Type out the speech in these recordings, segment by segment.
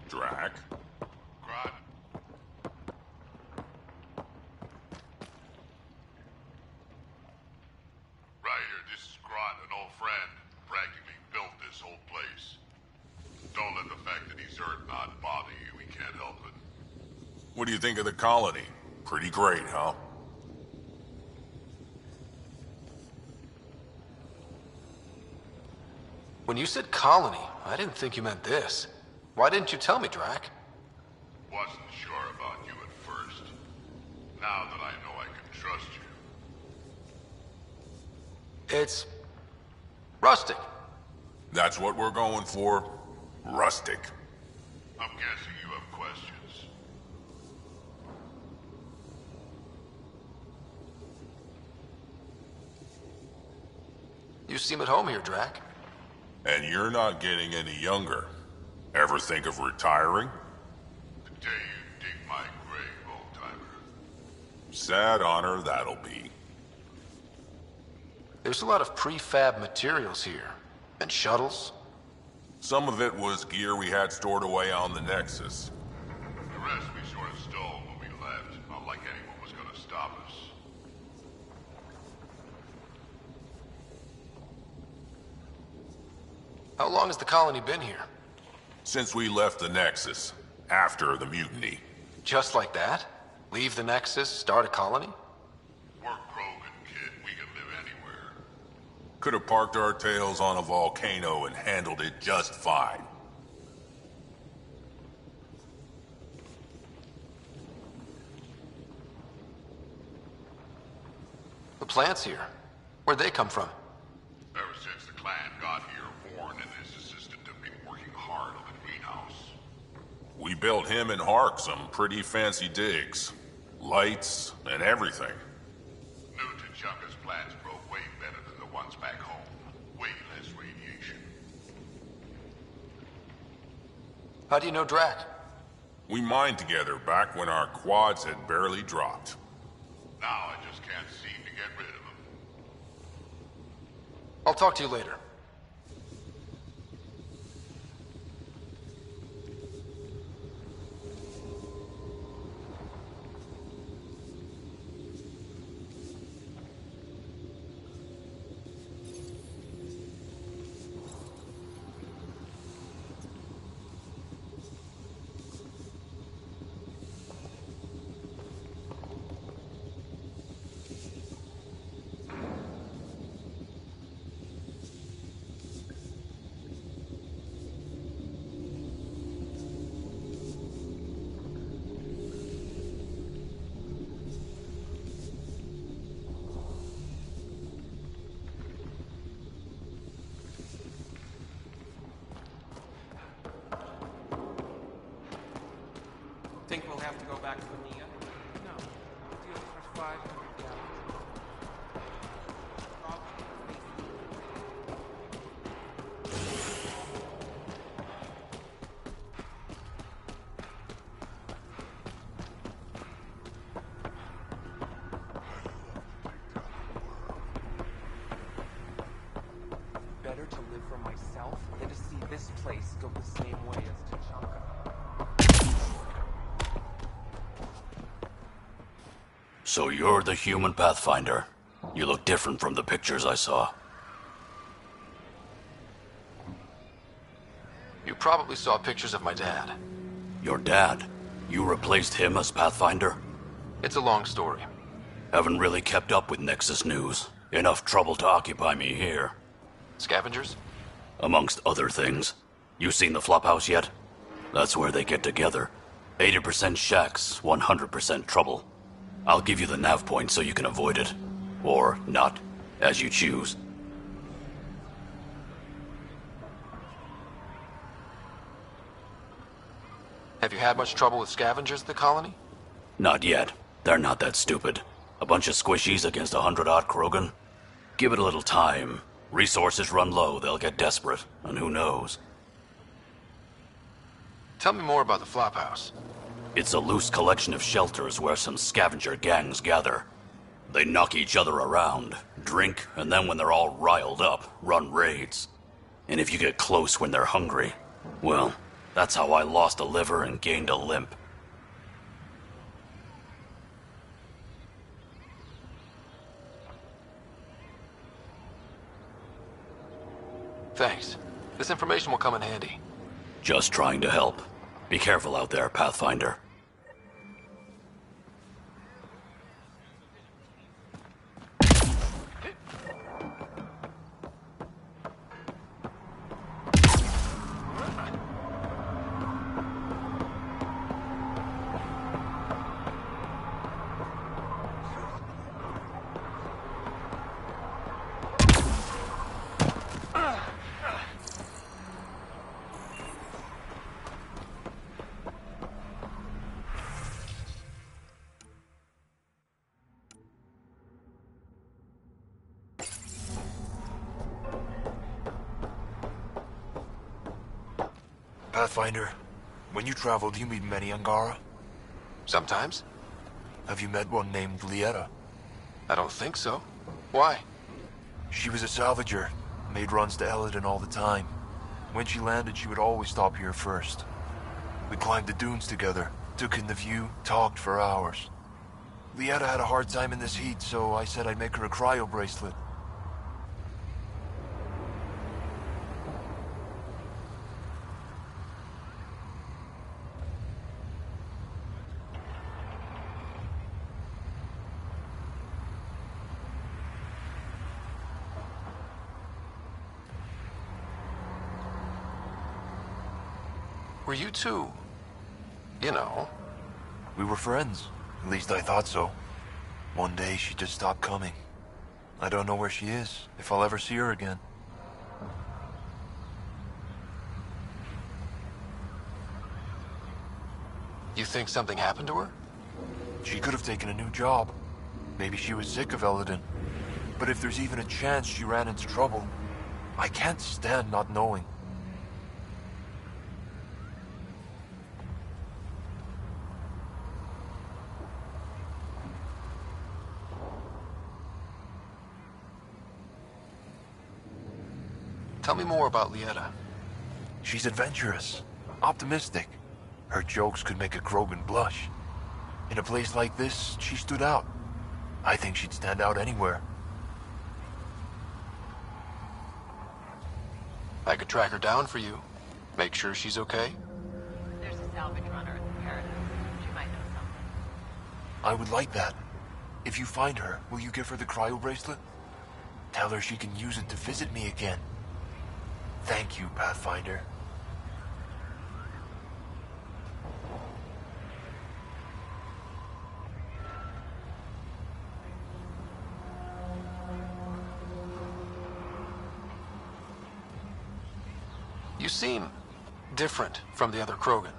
Drac? Grodd? Ryder, this is Grodd, an old friend. Practically built this whole place. Don't let the fact that he's Earth not bother you. We can't help it. What do you think of the colony? Pretty great, huh? When you said colony, I didn't think you meant this. Why didn't you tell me, Drac? Wasn't sure about you at first. Now that I know I can trust you. It's... rustic. That's what we're going for. Rustic. I'm guessing you have questions. You seem at home here, Drac. And you're not getting any younger. Ever think of retiring? The day you dig my grave, old-timer. Sad honor that'll be. There's a lot of prefab materials here. And shuttles. Some of it was gear we had stored away on the Nexus. The rest we sort of stole when we left. Not like anyone was gonna stop us. How long has the colony been here? Since we left the Nexus, after the mutiny. Just like that? Leave the Nexus, start a colony? We're Krogan, kid. We can live anywhere. Could have parked our tails on a volcano and handled it just fine. The plants here. Where'd they come from? Ever since the clan got here, Warren and his assistant have been working hard on the greenhouse. We built him and Hark some pretty fancy digs. Lights and everything. New T'Chaka's plans broke way better than the ones back home. Way less radiation. How do you know Drac? We mined together back when our quads had barely dropped. Now I just can't seem to get rid of him. I'll talk to you later. Think we'll have to go back to the Nia? No. Deal for 500 gallons. this place go the same way as Tachanka. So you're the human Pathfinder. You look different from the pictures I saw. You probably saw pictures of my dad. Your dad? You replaced him as Pathfinder? It's a long story. Haven't really kept up with Nexus news. Enough trouble to occupy me here. Scavengers? Amongst other things. You seen the Flophouse yet? That's where they get together. 80% shacks, 100% trouble. I'll give you the nav point so you can avoid it. Or not, as you choose. Have you had much trouble with scavengers at the colony? Not yet. They're not that stupid. A bunch of squishies against 100-odd Krogan? Give it a little time. Resources run low, they'll get desperate, and who knows? Tell me more about the Flophouse. It's a loose collection of shelters where some scavenger gangs gather. They knock each other around, drink, and then when they're all riled up, run raids. And if you get close when they're hungry, well, that's how I lost a liver and gained a limp. Thanks. This information will come in handy. Just trying to help. Be careful out there, Pathfinder. Pathfinder, when you travel, do you meet many Angara? Sometimes? Have you met one named Lieta? I don't think so. Why? She was a salvager, made runs to Eladin all the time. When she landed, she would always stop here first. We climbed the dunes together, took in the view, talked for hours. Lieta had a hard time in this heat, so I said I'd make her a cryo bracelet. Were you two, you know? We were friends. At least I thought so. One day she just stopped coming. I don't know where she is, if I'll ever see her again. You think something happened to her? She could have taken a new job. Maybe she was sick of Eladin. But if there's even a chance she ran into trouble, I can't stand not knowing. Tell me more about Lieta. She's adventurous, optimistic. Her jokes could make a Krogan blush. In a place like this, she stood out. I think she'd stand out anywhere. I could track her down for you. Make sure she's okay. There's a salvage runner at the Paradise. She might know something. I would like that. If you find her, will you give her the cryo bracelet? Tell her she can use it to visit me again. Thank you, Pathfinder. You seem different from the other Krogan.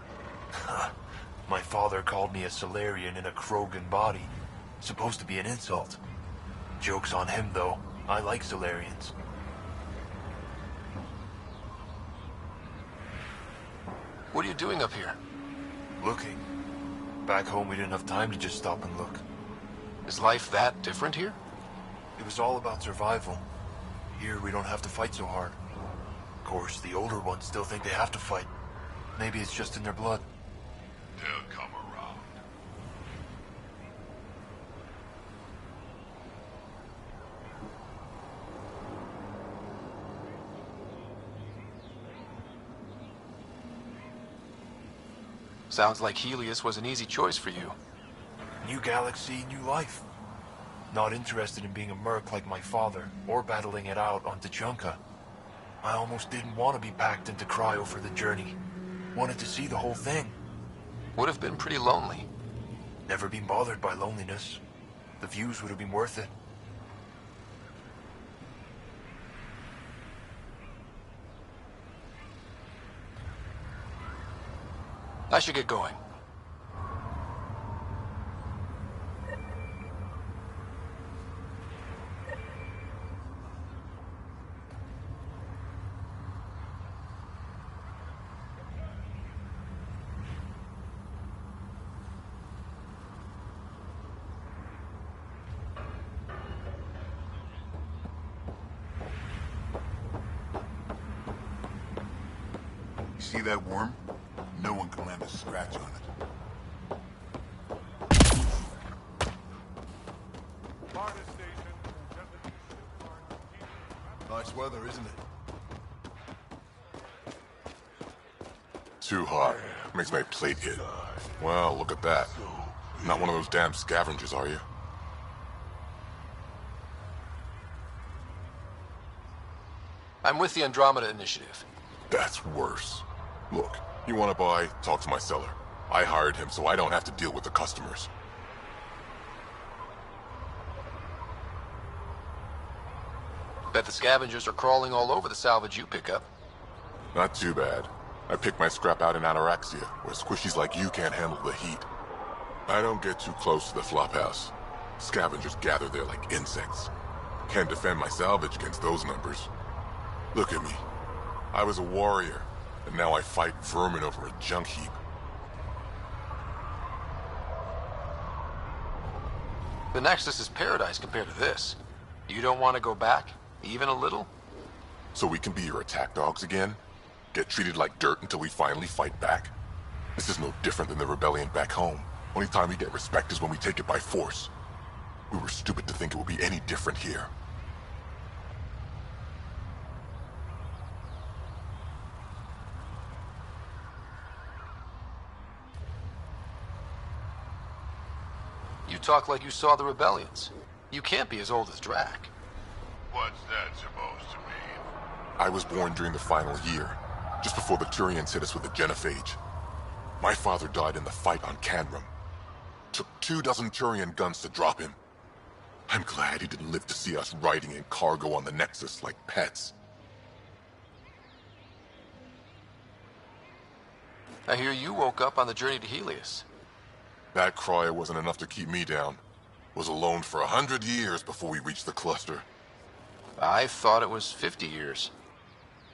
My father called me a Solarian in a Krogan body. Supposed to be an insult. Joke's on him, though. I like Solarians. What are you doing up here? Looking. Back home, we didn't have time to just stop and look. Is life that different here? It was all about survival. Here, we don't have to fight so hard. course, the older ones still think they have to fight. Maybe it's just in their blood. They'll come around. Sounds like Helios was an easy choice for you. New galaxy, new life. Not interested in being a merc like my father, or battling it out on Tuchanka. I almost didn't want to be packed into cryo for the journey. Wanted to see the whole thing. Would have been pretty lonely. Never been bothered by loneliness. The views would have been worth it. I should get going. See that worm? No one can land a scratch on it. Nice weather, isn't it? Too hot. Makes my plate hit. Well, look at that. Not one of those damn scavengers, are you? I'm with the Andromeda Initiative. That's worse. Look, you want to buy? Talk to my seller. I hired him so I don't have to deal with the customers. Bet the scavengers are crawling all over the salvage you pick up. Not too bad. I picked my scrap out in Ataraxia, where squishies like you can't handle the heat. I don't get too close to the flophouse. Scavengers gather there like insects. Can't defend my salvage against those numbers. Look at me. I was a warrior, and now I fight vermin over a junk heap. The Nexus is paradise compared to this. You don't want to go back? Even a little? So we can be your attack dogs again? Get treated like dirt until we finally fight back? This is no different than the rebellion back home. Only time we get respect is when we take it by force. We were stupid to think it would be any different here. You talk like you saw the rebellions. You can't be as old as Drac. What's that supposed to mean? I was born during the final year, just before the Turians hit us with the genophage. My father died in the fight on Canrum. Took 24 Turian guns to drop him. I'm glad he didn't live to see us riding in cargo on the Nexus like pets. I hear you woke up on the journey to Helios. That cryo wasn't enough to keep me down. Was alone for 100 years before we reached the cluster. I thought it was 50 years.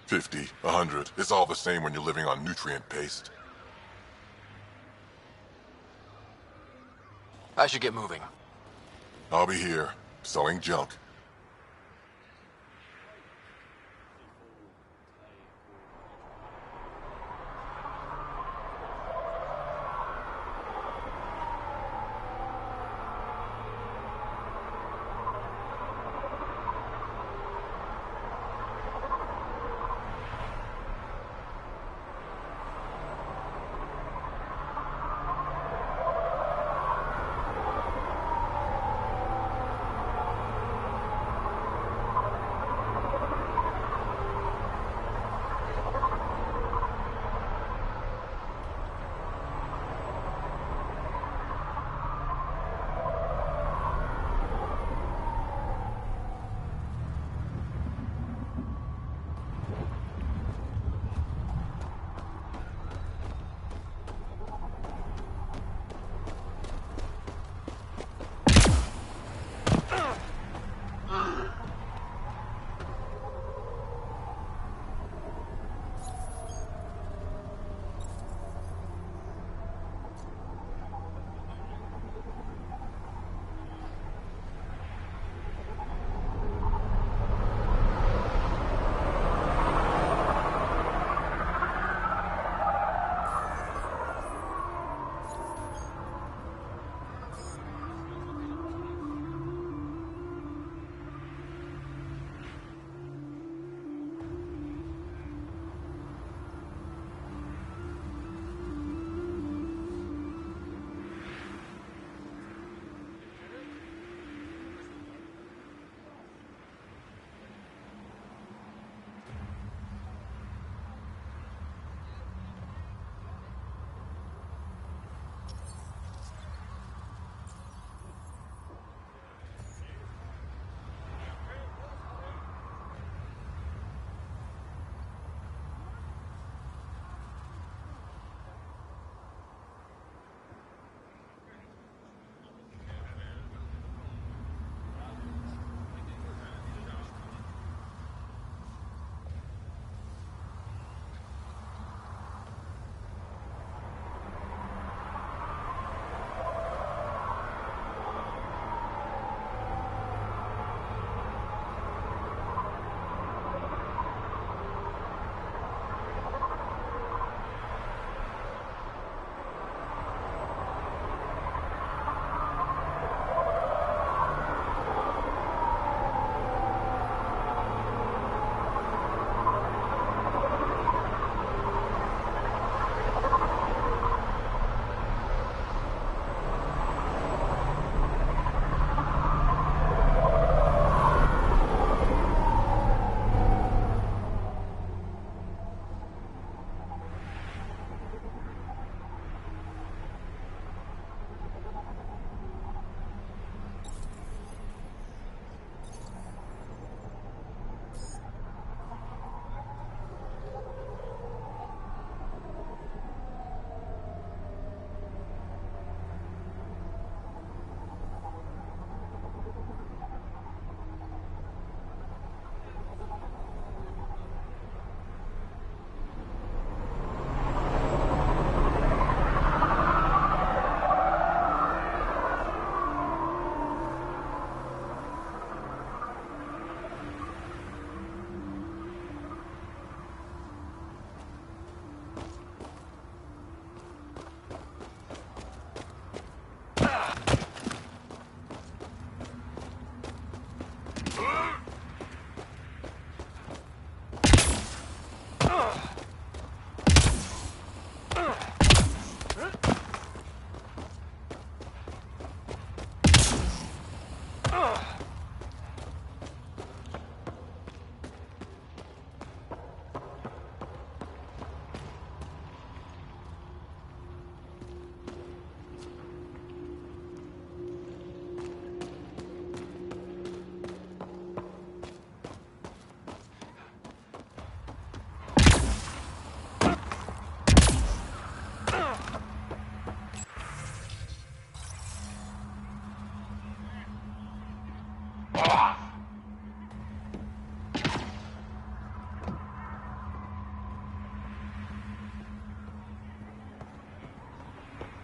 50, 100, it's all the same when you're living on nutrient paste. I should get moving. I'll be here, selling junk.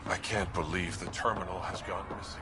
I can't believe the terminal has gone missing.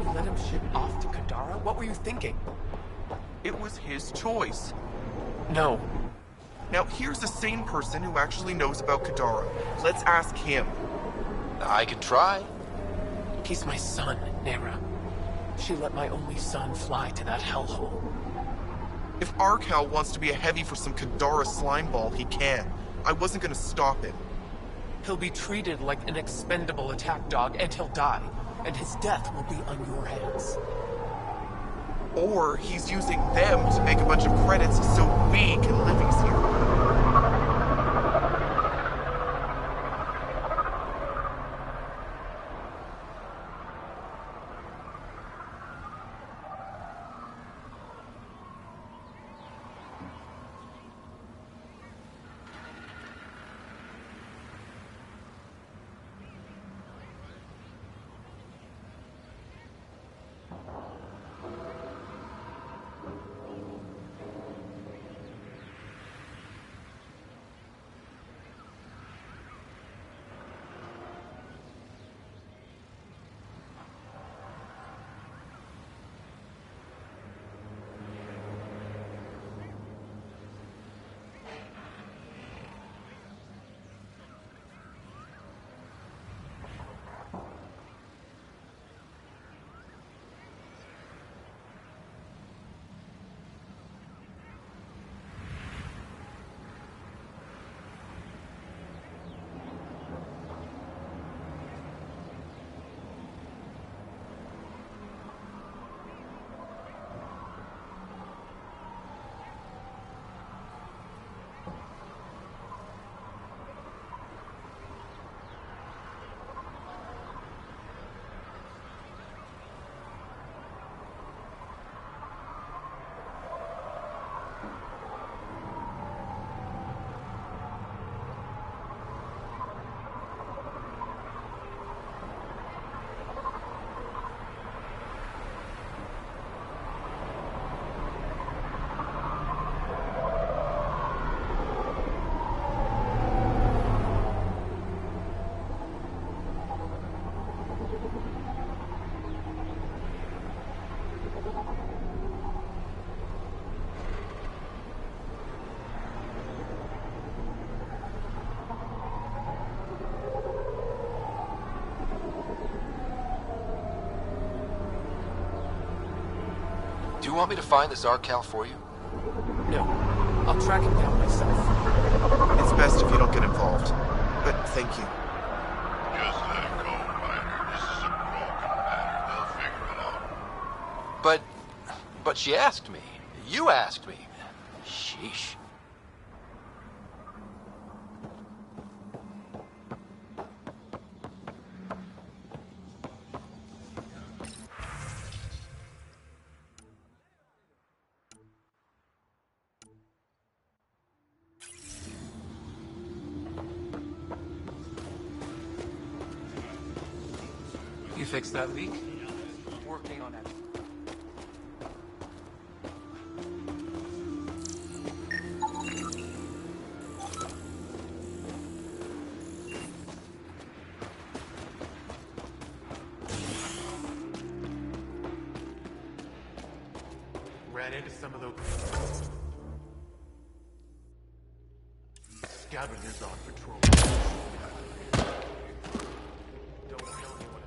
You let him ship off to Kadara? What were you thinking? It was his choice. No. Now, here's a sane person who actually knows about Kadara. Let's ask him. I can try. He's my son, Nera. She let my only son fly to that hellhole. If Arcal wants to be a heavy for some Kadara slimeball, he can. I wasn't gonna stop him. He'll be treated like an expendable attack dog, and he'll die. And his death will be on your hands. Or he's using them to make a bunch of credits so we can live easier. Do you want me to find this Arcal for you? No. I'll track him down myself. It's best if you don't get involved. But thank you. Just let it go, Ryder. This is a broken matter. They'll figure it out. But she asked me. You asked me. Sheesh. fix that leak? Working on it. Ran into some of those scavengers on patrol. Don't tell anyone.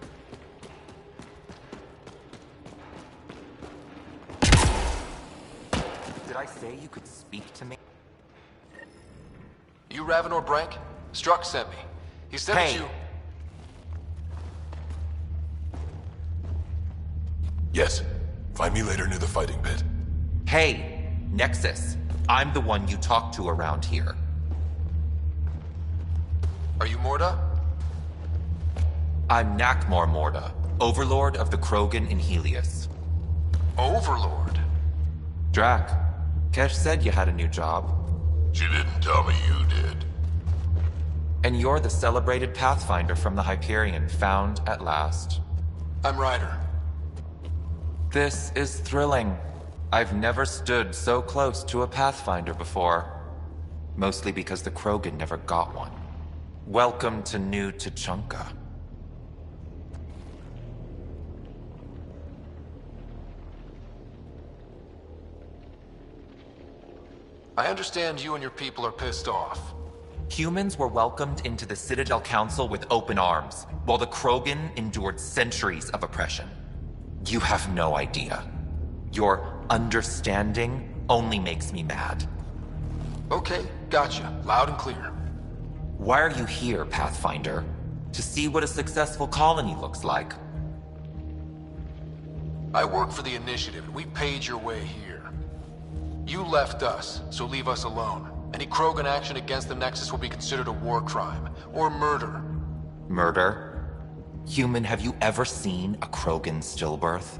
Did I say you could speak to me? You Ravenor Brank? Struck sent me. He said that Hey. you... Yes. Find me later near the fighting pit. Hey, Nexus. I'm the one you talk to around here. Are you Morda? I'm Nakmor Morda, Overlord of the Krogan in Helios. Overlord? Drac, Kesh said you had a new job. She didn't tell me you did. And you're the celebrated Pathfinder from the Hyperion, found at last. I'm Ryder. This is thrilling. I've never stood so close to a Pathfinder before. Mostly because the Krogan never got one. Welcome to New Tuchanka. I understand you and your people are pissed off. Humans were welcomed into the Citadel Council with open arms, while the Krogan endured centuries of oppression. You have no idea. Your understanding only makes me mad. Okay, gotcha. Loud and clear. Why are you here, Pathfinder? To see what a successful colony looks like? I work for the Initiative, and we paid your way here. You left us, so leave us alone. Any Krogan action against the Nexus will be considered a war crime, or murder. Murder? Human, have you ever seen a Krogan stillbirth?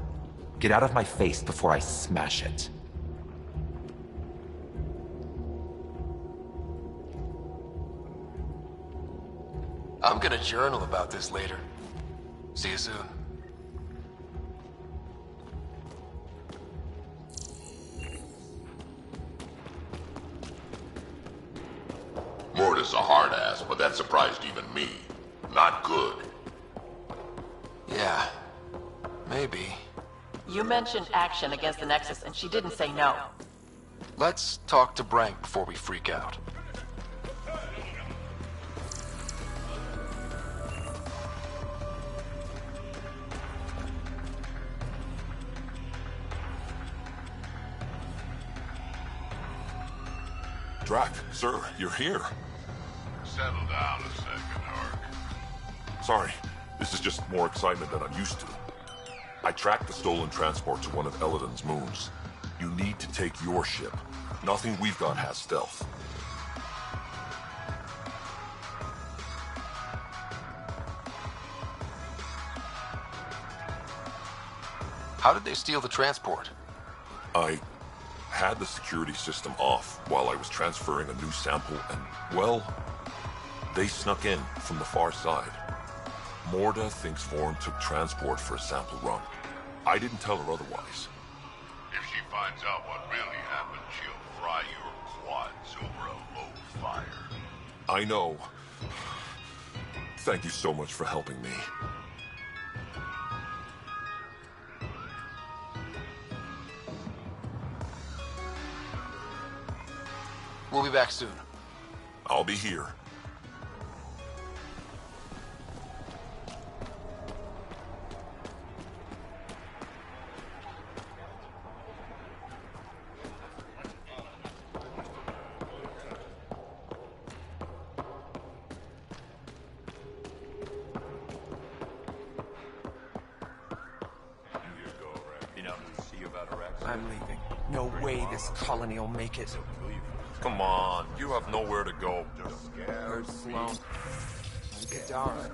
Get out of my face before I smash it. I'm gonna journal about this later. See you soon. Morda's a hard ass, but that surprised even me. Not good. Yeah, maybe. You mentioned action against the Nexus, and she didn't say no. Let's talk to Brank before we freak out. Drac, sir, you're here. Settle down a second, Hark. Sorry, this is just more excitement than I'm used to. I tracked the stolen transport to one of Elodin's moons. You need to take your ship. Nothing we've got has stealth. How did they steal the transport? I had the security system off while I was transferring a new sample and, well, they snuck in from the far side. Morda thinks Vorn took transport for a sample run. I didn't tell her otherwise. If she finds out what really happened, she'll fry your quads over a low fire. I know. Thank you so much for helping me. We'll be back soon. I'll be here. I'm leaving. No way this colony will make it. Come on, you have nowhere to go. Where's Sloan? And Gadara.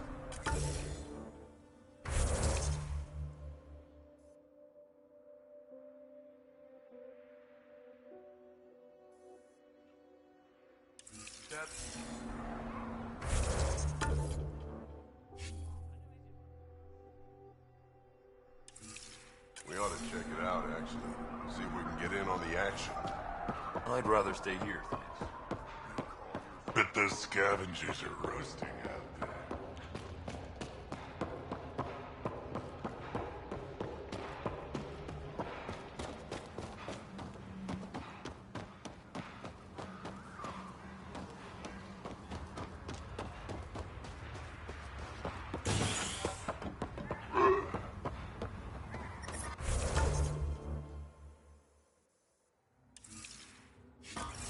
ought to check it out, actually. See if we can get in on the action. I'd rather stay here, thanks. But those scavengers are roasting out there.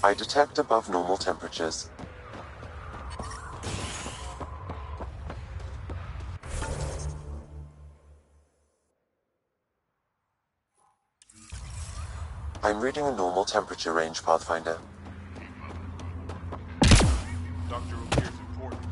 I detect above normal temperatures. I'm reading a normal temperature range, Pathfinder. Dr. O'Leary's important.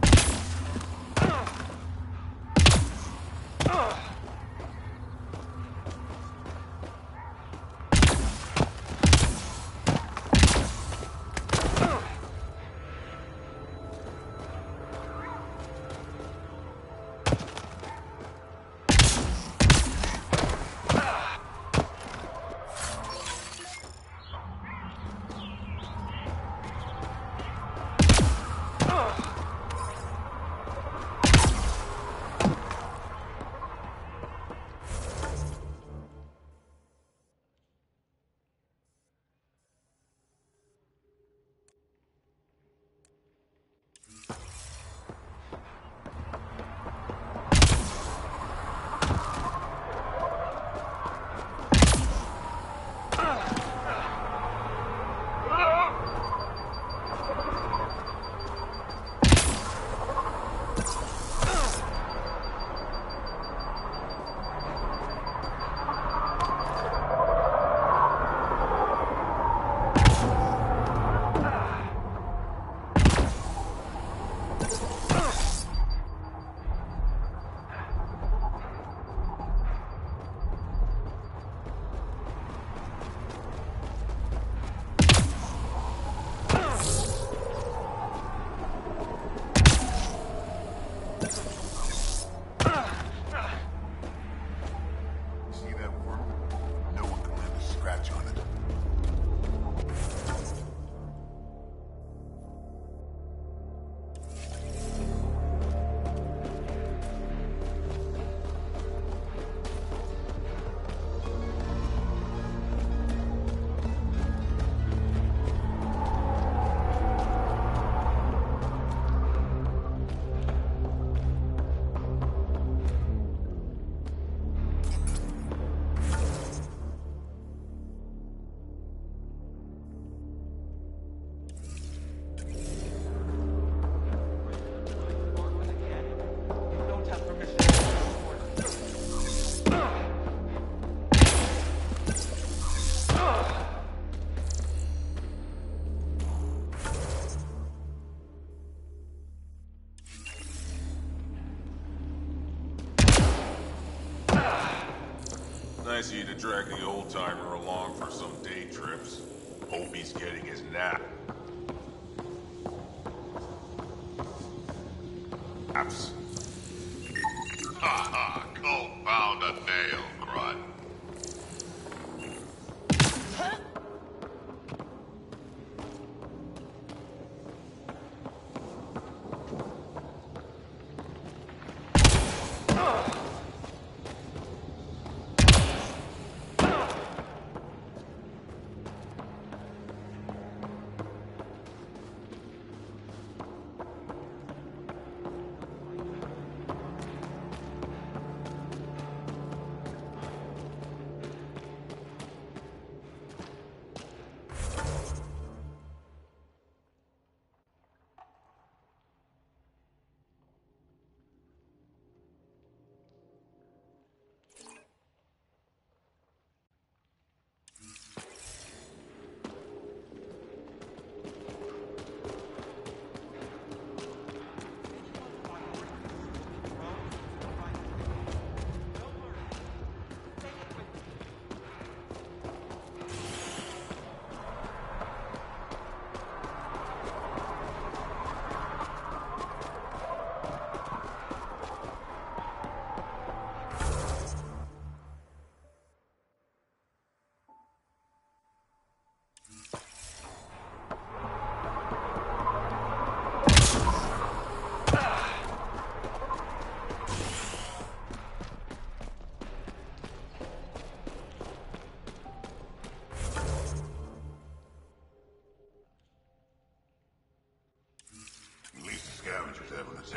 See that worm? No one can land a scratch on it. Don't have permission to transport. Nice of you to drag the old-timer along for some day trips. Hope he's getting his nap. Naps. Ha ha! Go pound a nail, Crud.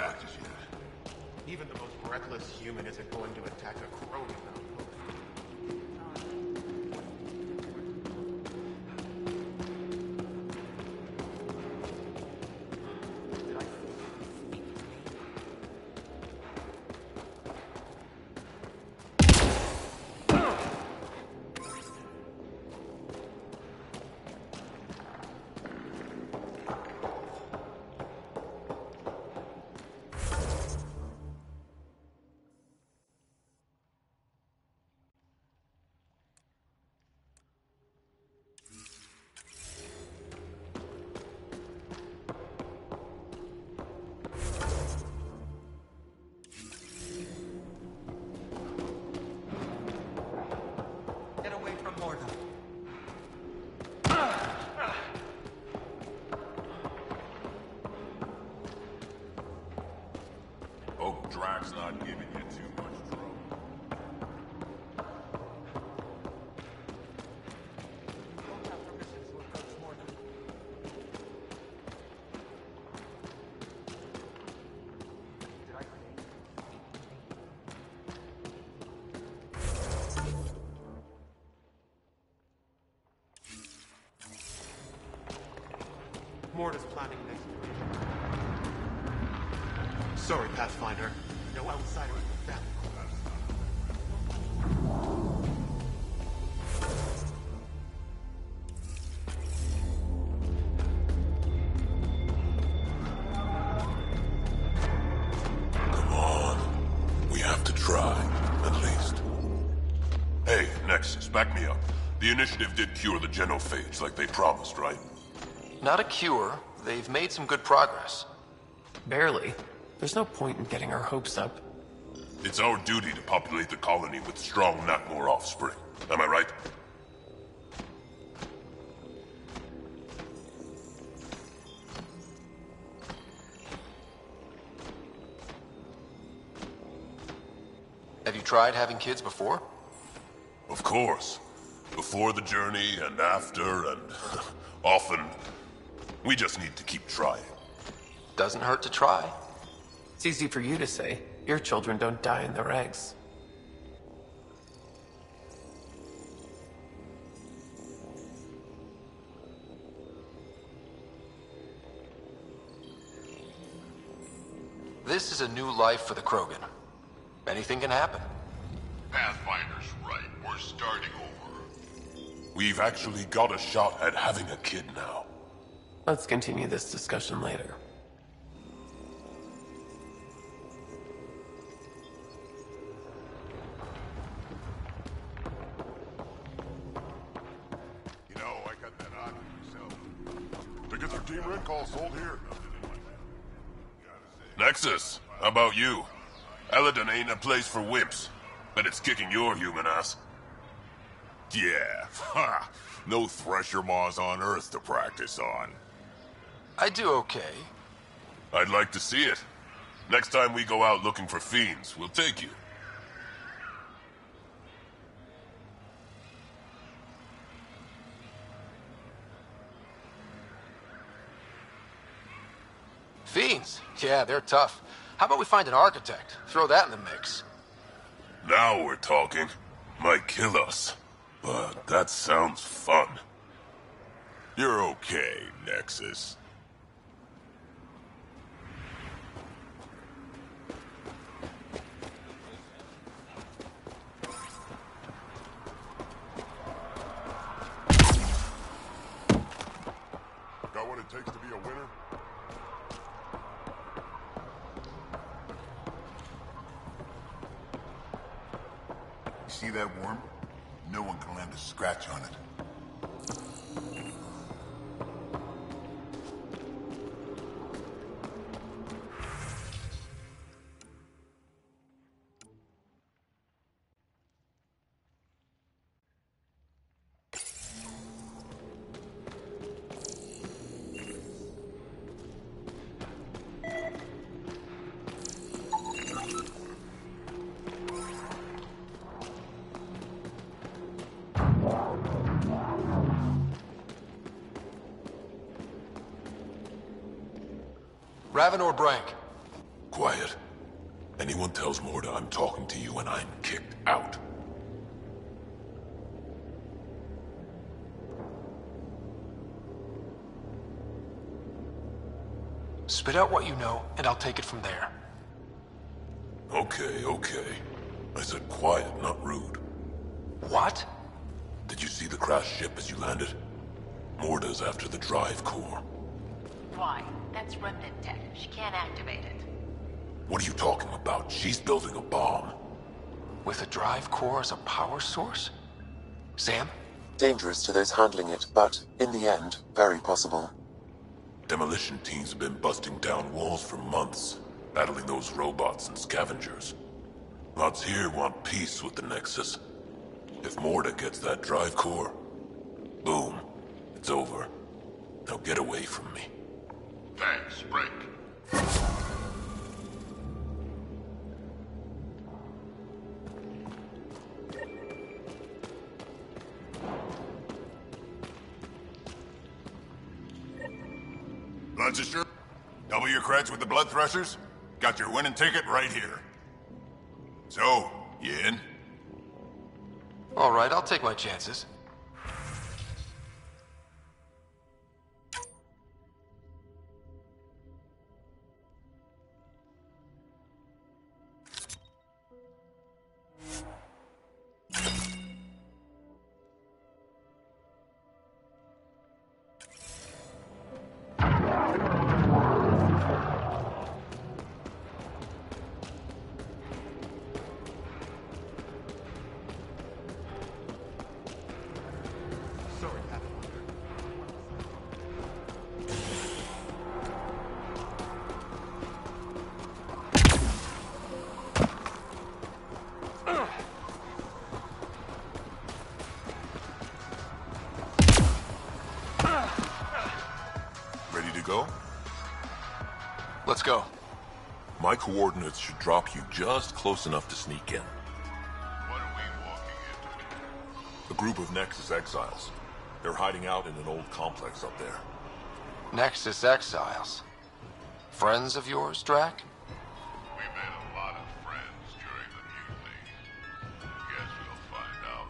attacked us yet. Even the most reckless human isn't going to attack a Krogan outpost. Get away from Morda. Hope Drax not giving you too much trouble. Don't have permission to approach Morda. Did I create? Morda's planning next week. Sorry, Pathfinder. No outsiders with family. Come on. We have to try, at least. Hey, Nexus, back me up. The initiative did cure the genophage like they promised, right? Not a cure. They've made some good progress. Barely. There's no point in getting our hopes up. It's our duty to populate the colony with strong, not more offspring. Am I right? Have you tried having kids before? Of course. Before the journey and after and often. We just need to keep trying. Doesn't hurt to try. It's easy for you to say. Your children don't die in their eggs. This is a new life for the Krogan. Anything can happen. Pathfinder's right. We're starting over. We've actually got a shot at having a kid now. Let's continue this discussion later. You know, I got that odd myself. Tickets for Team Red Call sold here. Nexus, how about you? Eladon ain't a place for wimps, but it's kicking your human ass. Yeah, ha! No thresher maws on Earth to practice on. I do okay. I'd like to see it. Next time we go out looking for fiends, we'll take you. Fiends? Yeah, they're tough. How about we find an architect? Throw that in the mix. Now we're talking. Might kill us. But that sounds fun. You're okay, Nexus. Got what it takes to be a winner? You see that worm? No one can land a scratch on it. Raven or Brank? Quiet. Anyone tells Morda I'm talking to you and I'm kicked out. Spit out what you know, and I'll take it from there. Okay, okay. I said quiet, not rude. What? Did you see the crashed ship as you landed? Morda's after the drive core. Why? That's remnant tech. She can't activate it. What are you talking about? She's building a bomb. With a drive core as a power source? Sam? Dangerous to those handling it, but, in the end, very possible. Demolition teams have been busting down walls for months, battling those robots and scavengers. Lots here want peace with the Nexus. If Morda gets that drive core, boom, it's over. Now get away from me. Thanks, break. Leicester, double your credits with the blood thrusters? Got your winning ticket right here. So, you in? All right, I'll take my chances. Ready to go? Let's go. My coordinates should drop you just close enough to sneak in. What are we walking into? A group of Nexus exiles. They're hiding out in an old complex up there. Nexus Exiles. Friends of yours, Drac? We made a lot of friends during the mutiny. Guess we'll find out.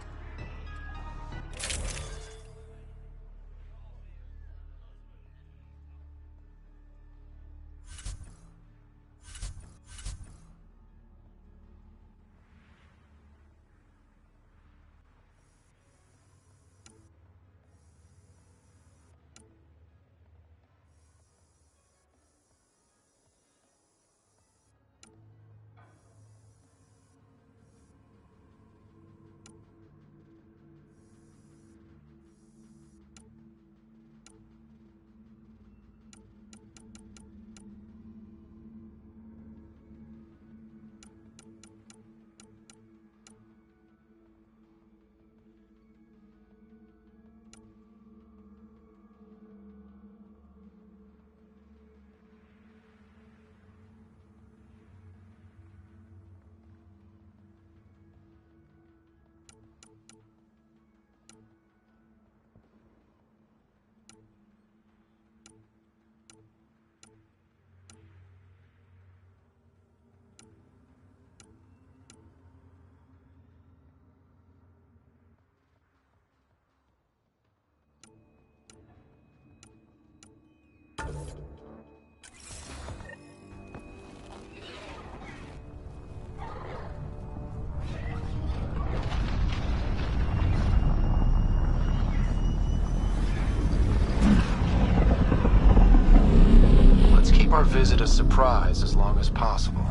Our visit a surprise as long as possible.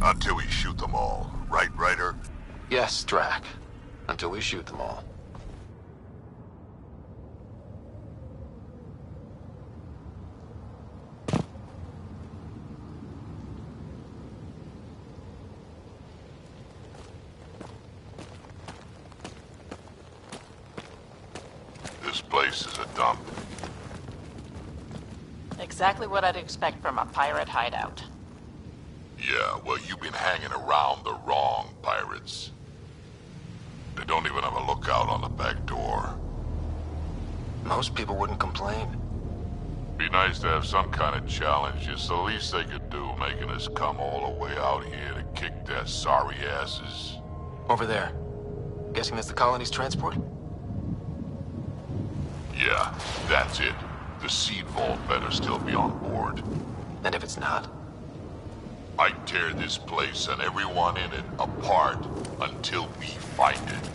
Until we shoot them all. Right, Ryder? Yes, Drac. Until we shoot them all. This place is a dump. Exactly what I'd expect from a pirate hideout. Yeah, well, you've been hanging around the wrong pirates. They don't even have a lookout on the back door. Most people wouldn't complain. Be nice to have some kind of challenge. It's the least they could do, making us come all the way out here to kick their sorry asses. Over there. Guessing that's the colony's transport? Yeah, that's it. The seed vault better still be on board. And if it's not? I tear this place and everyone in it apart until we find it.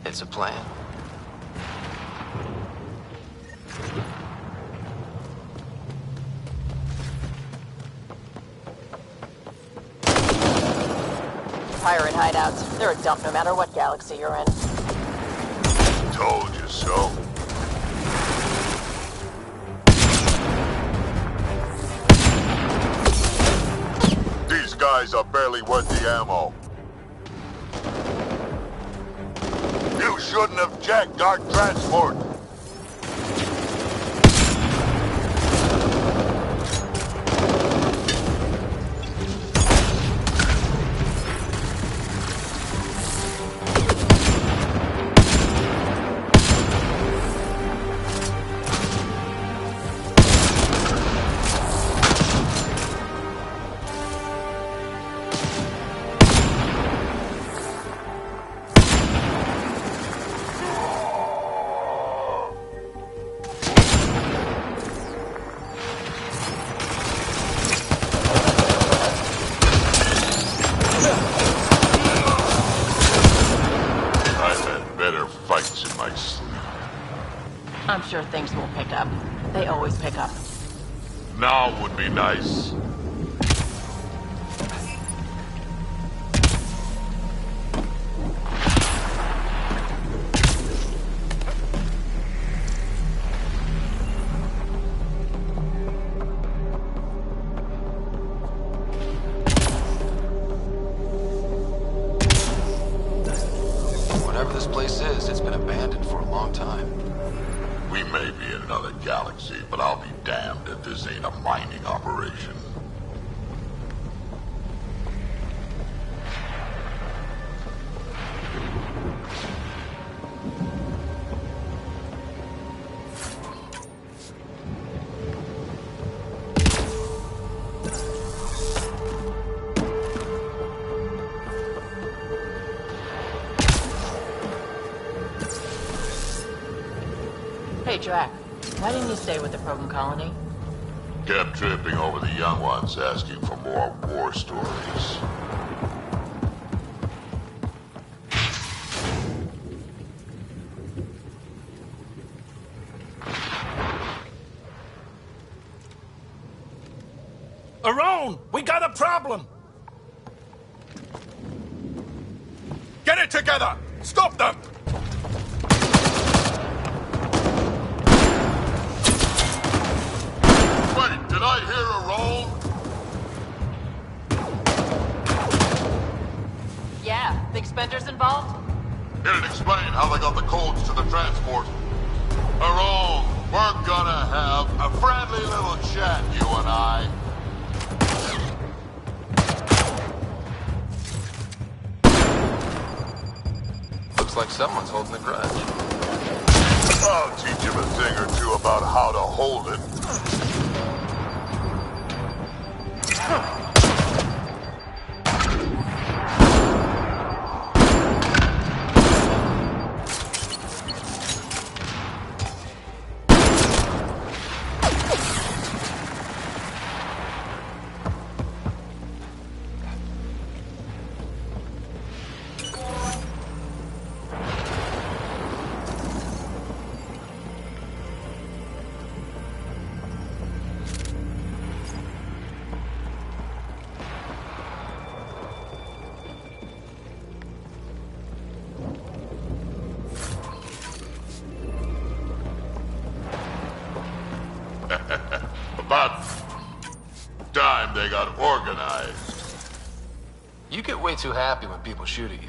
It's a plan. Pirate hideouts. They're a dump no matter what galaxy you're in. Told you so. These guys are barely worth the ammo. You shouldn't have jacked our transport. I'm sure things will pick up. They always pick up. Now would be nice. Whatever this place is, it's been abandoned for a long time. We may be in another galaxy, but I'll be damned if this ain't a mining operation. Hey, Drac. Why didn't you stay with the Krogan colony? Kept tripping over the young ones, asking for more war stories. Around! We got a problem! Get it together! Stop them! Wait, did I hear a roll? Yeah. Think Spender's involved? It'd explain how they got the codes to the transport. Aron, we're gonna have a friendly little chat, you and I. Looks like someone's holding a grudge. I'll teach him a thing or two about how to hold it. About time they got organized. You get way too happy when people shoot at you.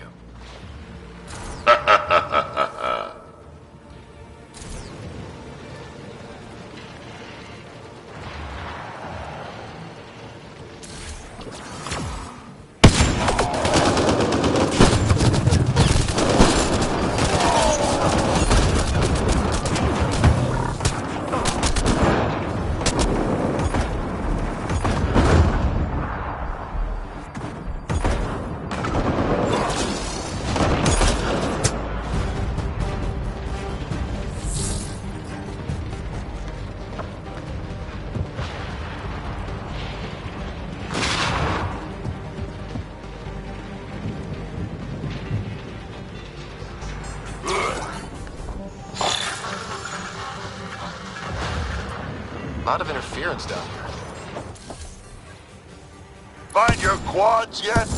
A lot of interference down here. Find your quads yet?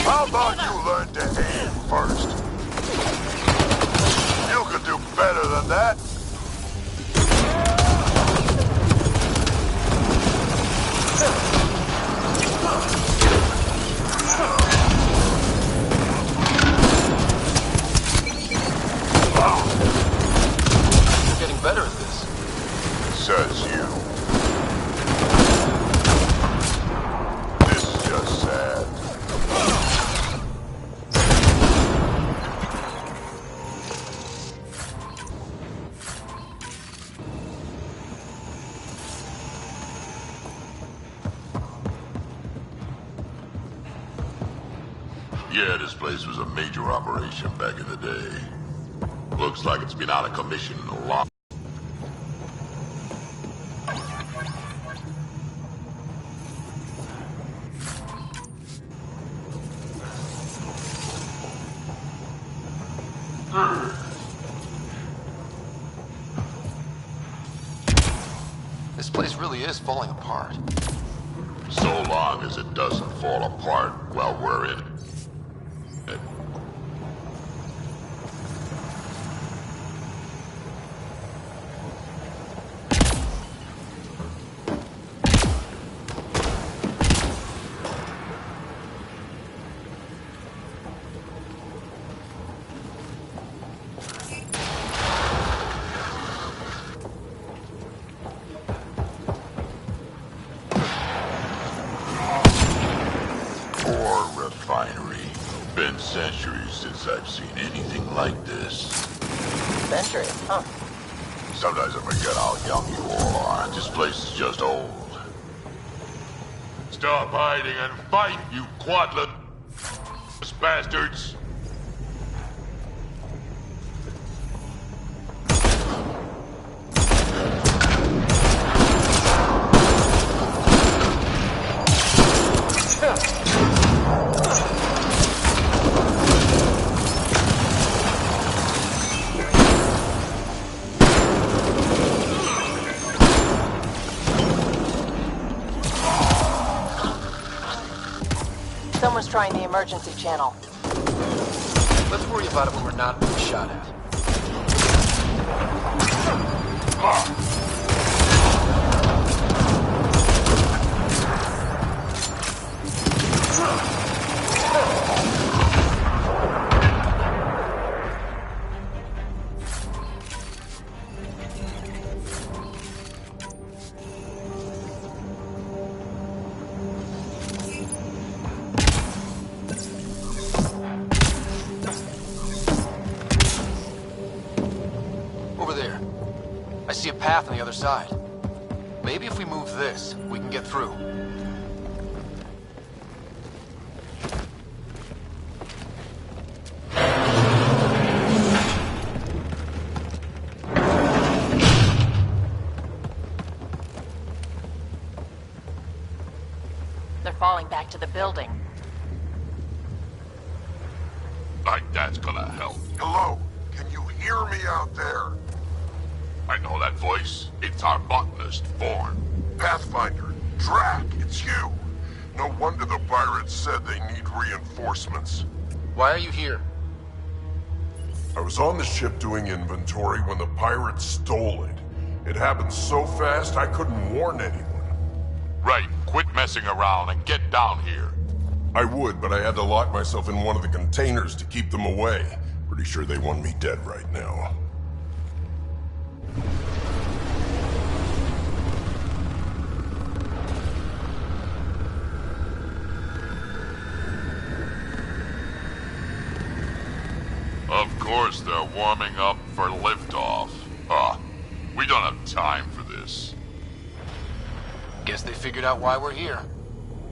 How about you learn to aim first? You could do better than that. You're getting better at this. Says you. This is just sad. Yeah, this place was a major operation back in the day. Looks like it's been out of commission a lot. This place really is falling apart. So long as it doesn't fall apart while we're in it. Been centuries since I've seen anything like this. Centuries, huh? Sometimes I forget how young you all are. This place is just old. Stop hiding and fight, you quadlet bastards! Someone's trying the emergency channel. Let's worry about it when we're not being shot at. Over there. I see a path on the other side. Maybe if we move this, we can get through. They're falling back to the building. Like that's gonna help. Hello? Can you hear me out there? I know that voice. It's our botanist, Vaughn. Pathfinder, Drac, it's you. No wonder the pirates said they need reinforcements. Why are you here? I was on the ship doing inventory when the pirates stole it. It happened so fast I couldn't warn anyone. Right, quit messing around and get down here. I would, but I had to lock myself in one of the containers to keep them away. Pretty sure they want me dead right now. Of course they're warming up for liftoff. We don't have time for this. Guess they figured out why we're here.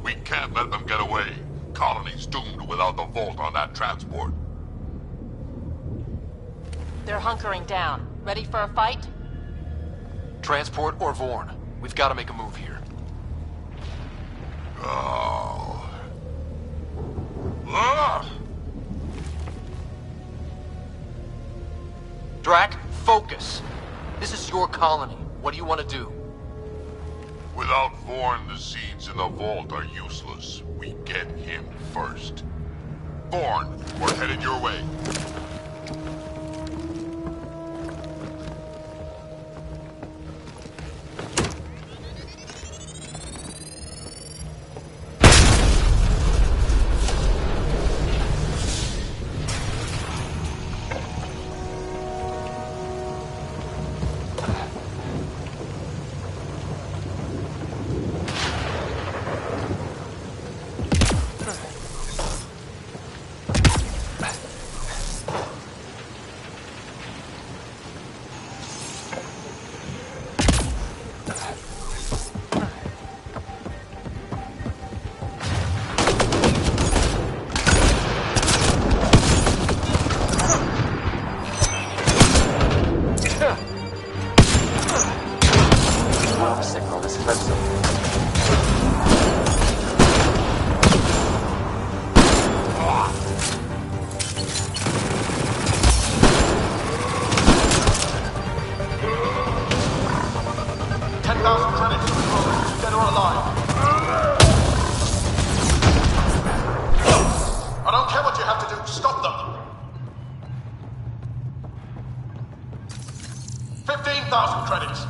We can't let them get away. Colony's doomed without the vault on that transport. They're hunkering down. Ready for a fight? Transport or Vorn. We've got to make a move here. Oh. Ah! Drac, focus. This is your colony. What do you want to do? Without Vorn, the seeds in the vault are useless. We get him first. Vorn, we're headed your way. Signal is close. 10,000 credits. Dead or alive. I don't care what you have to do. Stop them. 15,000 credits.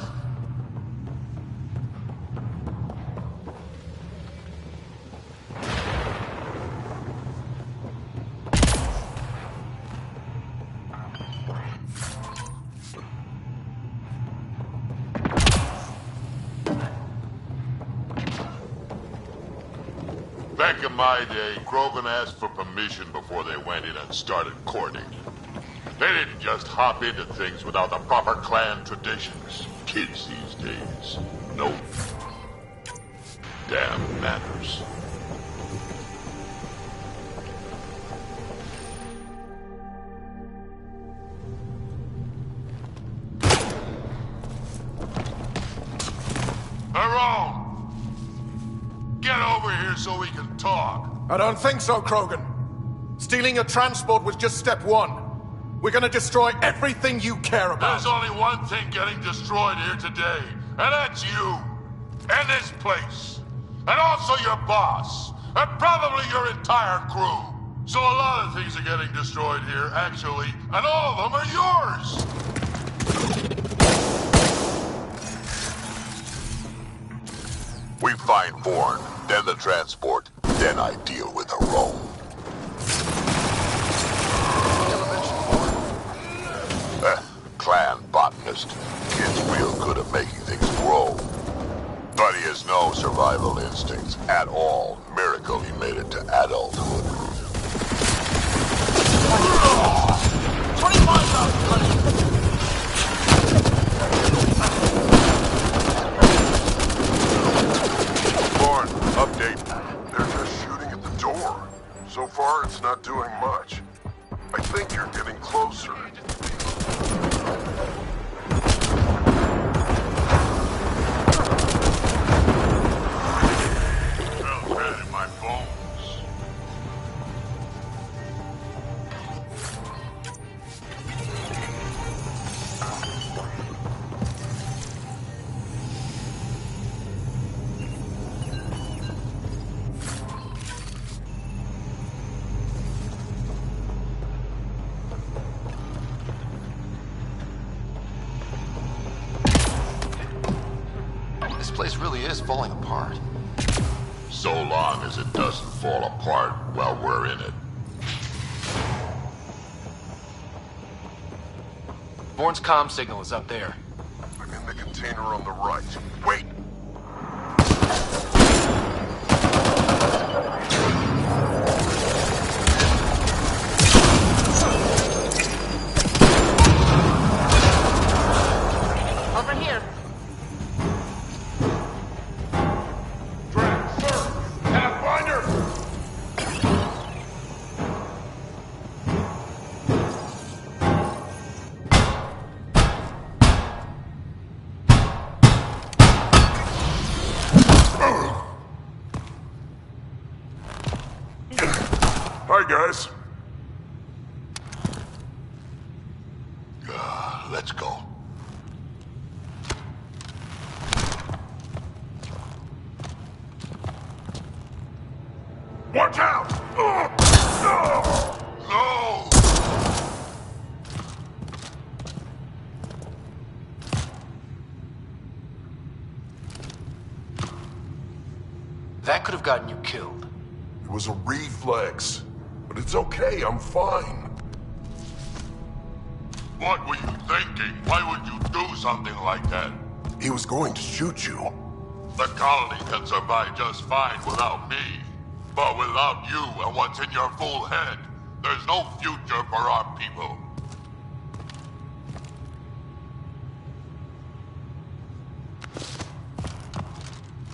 Back in my day, Krogan asked for permission before they went in and started courting. They didn't just hop into things without the proper clan traditions. Kids these days, no damn manners. Tyrone! Get over here so we can talk. I don't think so, Krogan. Stealing a transport was just step one. We're gonna destroy everything you care about. There's only one thing getting destroyed here today, and that's you. And this place. And also your boss. And probably your entire crew. So a lot of things are getting destroyed here, actually, and all of them are yours. We find Vorn, then the transport, then I deal with the Rome. Clan botanist. Kid's real good at making things grow. But he has no survival instincts at all. Miracle he made it to adulthood. 25,000 Vorn, update. They're just shooting at the door. So far, it's not doing much. I think you're getting closer. Smells bad in my bones. This place really is falling apart. So long as it doesn't fall apart while we're in it. Bourne's comm signal is up there. I'm in the container on the right. Wait! Over here. Drax, sir! Pathfinder! Hi, guys. Let's go. Watch out! No! That could have gotten you killed. It was a reflex. But it's okay, I'm fine. What were you thinking? Why would you do something like that? He was going to shoot you. The colony can survive just fine without me. But without you and what's in your fool head, there's no future for our people.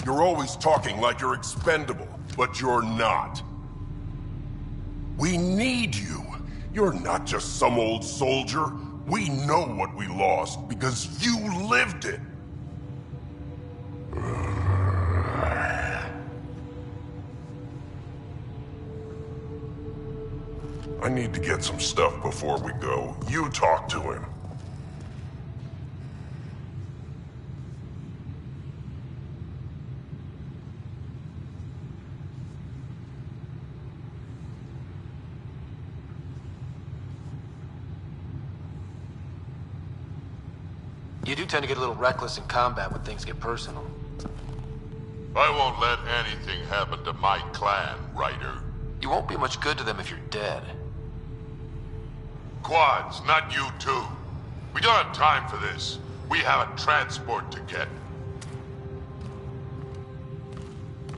You're always talking like you're expendable, but you're not. We need you. You're not just some old soldier. We know what we lost because you lived it. I need to get some stuff before we go. You talk to him. You do tend to get a little reckless in combat when things get personal. I won't let anything happen to my clan, Ryder. You won't be much good to them if you're dead. Quads, not you too. We don't have time for this. We have a transport to get.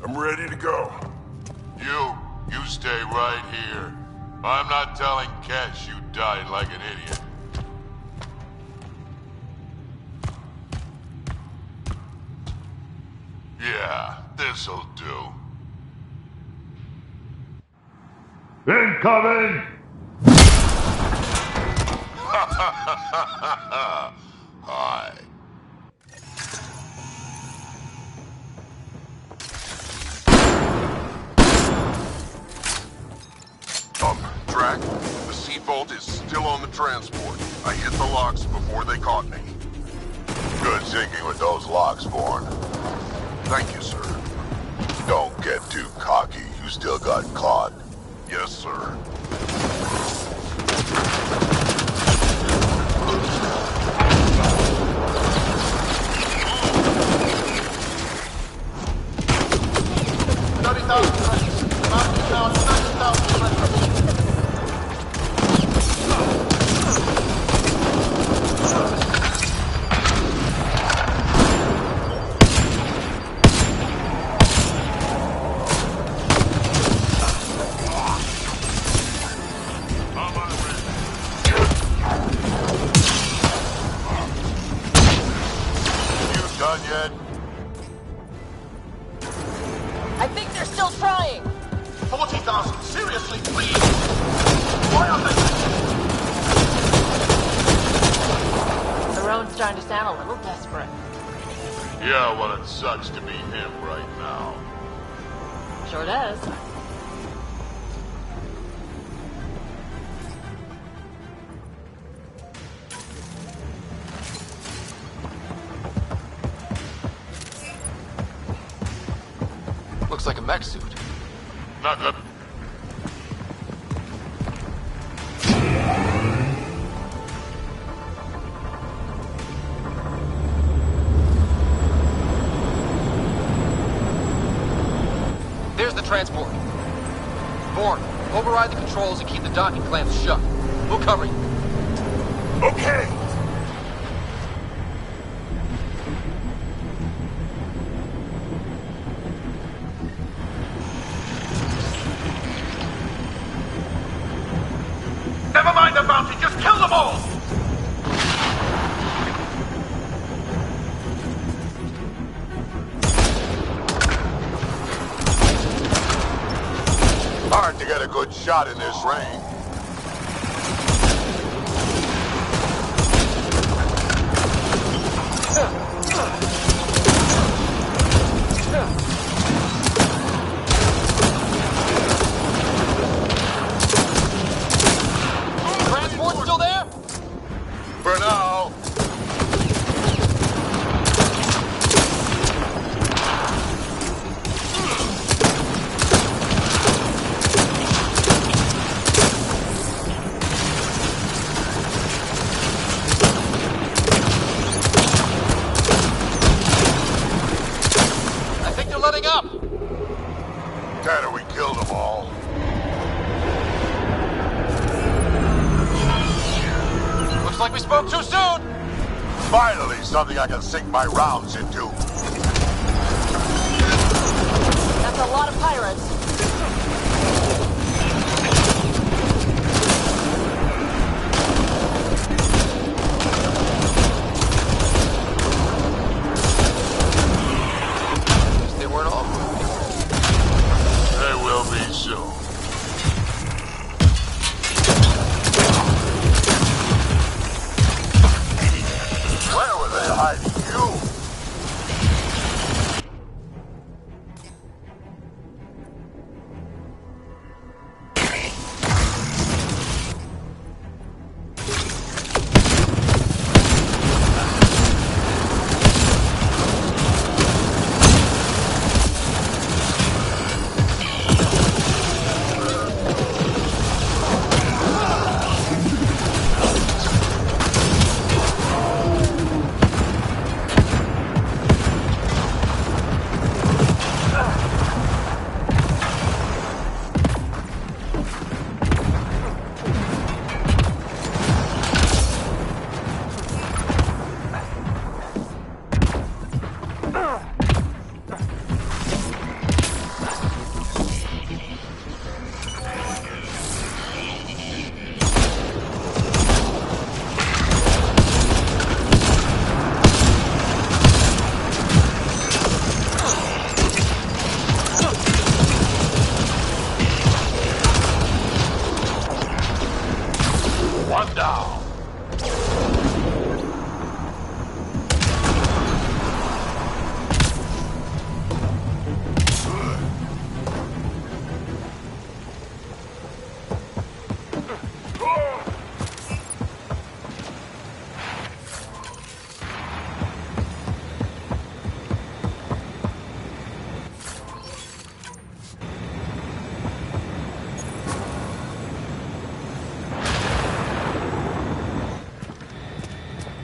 I'm ready to go. You stay right here. I'm not telling Kesh you died like an idiot. Yeah, this'll do. Incoming! Hi. Drac, the seat vault is still on the transport. I hit the locks before they caught me. Good thinking with those locks, Bourne. Thank you, sir. Don't get too cocky. You still got Claude. Yes, sir. Done yet? I think they're still trying. 40,000, seriously, please? Why are they... Theron's starting to sound a little desperate. Yeah, well, it sucks to be him right now. Sure does. Looks like a mech suit. Not good. transport. Bourne, override the controls and keep the docking clamps shut. We'll cover you. Okay! Never mind the bounty, just kill them all! Hard to get a good shot in this rain. Transport still there? For now. I think they're letting up. Tanner, we killed them all. Looks like we spoke too soon. Finally, something I can sink my rounds into. That's a lot of pirates. They weren't all moving. They will be soon. Where were they hiding you? One down.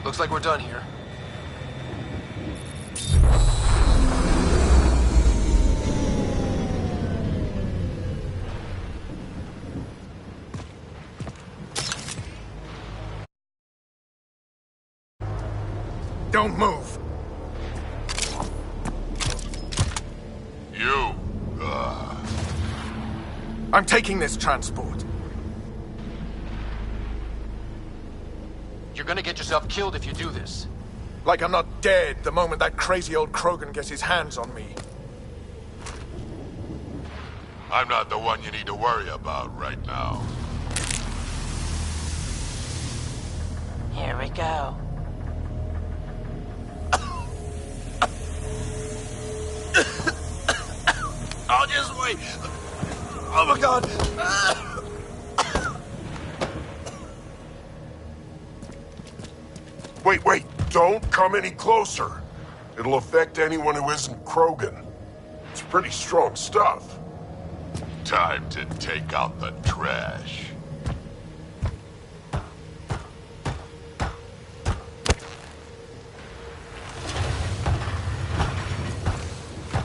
Looks like we're done here. Don't move. You. I'm taking this transport. You're gonna get yourself killed if you do this. Like I'm not dead the moment that crazy old Krogan gets his hands on me. I'm not the one you need to worry about right now. Here we go. I'll just wait. Oh my god. Wait. Don't come any closer. It'll affect anyone who isn't Krogan. It's pretty strong stuff. Time to take out the trash.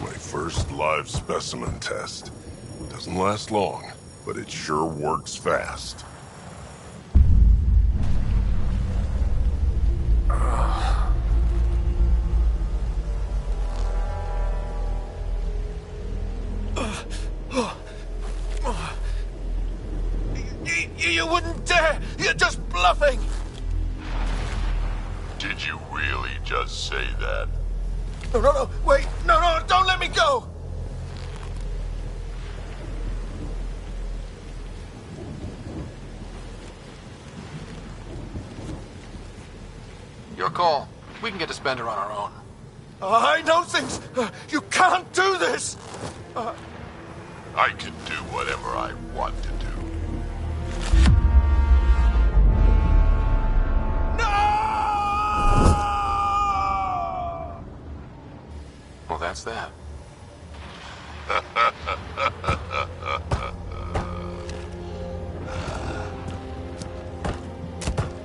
My first live specimen test. Doesn't last long, but it sure works fast. You wouldn't dare! You're just bluffing! Did you really just say that? No, wait! No, don't let me go! Your call. We can get to Spender on our own. I know things! You can't do this! I can do whatever I want to do. Well, that's that.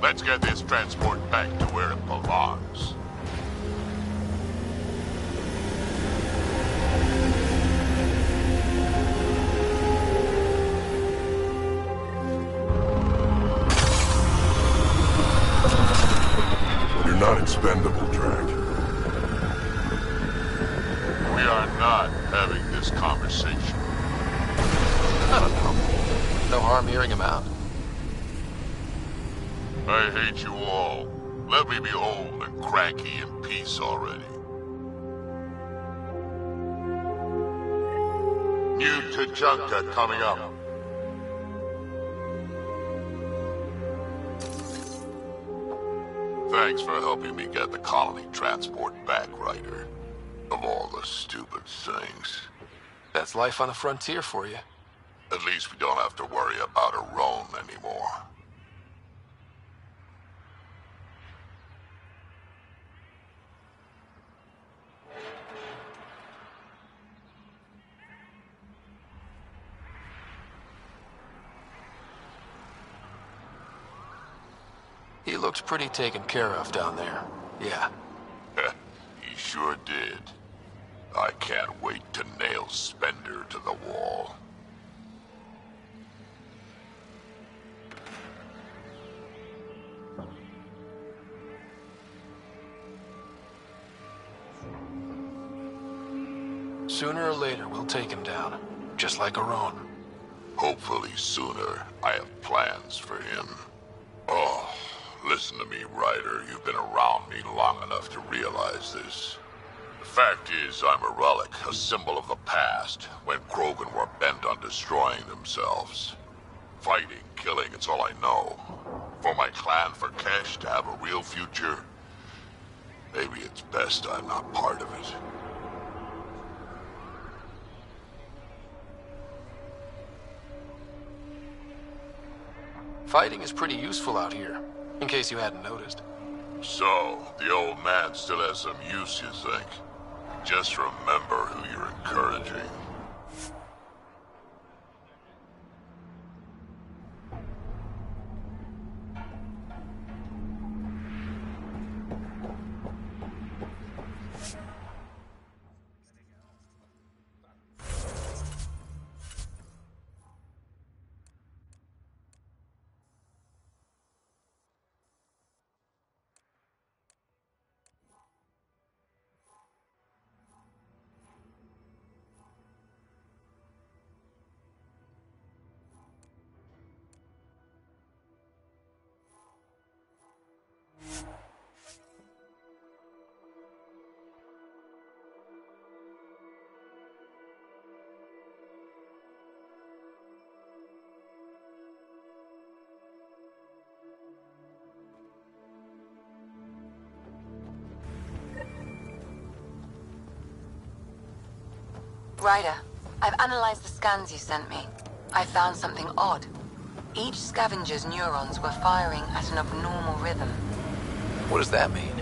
Let's get this transport back to where it belongs. You're not expendable, Drake. We are not having this conversation. I don't know. No harm hearing him out. I hate you all. Let me be old and cranky in peace already. New Tuchanka coming up. Thanks for helping me get the colony transport back, Ryder. Of all the stupid things. That's life on the frontier for you. At least we don't have to worry about a Roan anymore. He looked pretty taken care of down there. Yeah. He sure did. I can't wait to nail Spender to the wall. Sooner or later, we'll take him down. Just like Aron. Hopefully sooner. I have plans for him. Oh, listen to me, Ryder. You've been around me long enough to realize this. The fact is, I'm a relic, a symbol of the past, when Krogan were bent on destroying themselves. Fighting, killing, it's all I know. For my clan, for Kesh to have a real future, maybe it's best I'm not part of it. Fighting is pretty useful out here, in case you hadn't noticed. So, the old man still has some use, you think? Just remember who you're encouraging. Ryder, I've analyzed the scans you sent me. I found something odd. Each scavenger's neurons were firing at an abnormal rhythm. What does that mean?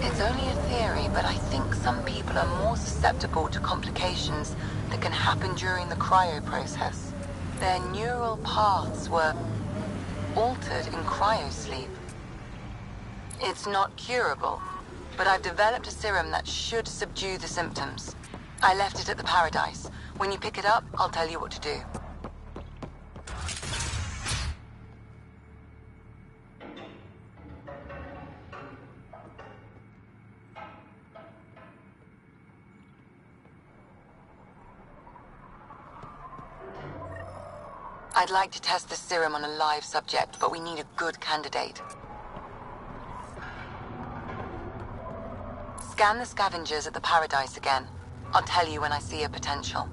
It's only a theory, but I think some people are more susceptible to complications that can happen during the cryo process. Their neural paths were altered in cryosleep. It's not curable, but I've developed a serum that should subdue the symptoms. I left it at the Paradise. When you pick it up, I'll tell you what to do. I'd like to test the serum on a live subject, but we need a good candidate. Scan the scavengers at the Paradise again. I'll tell you when I see a potential.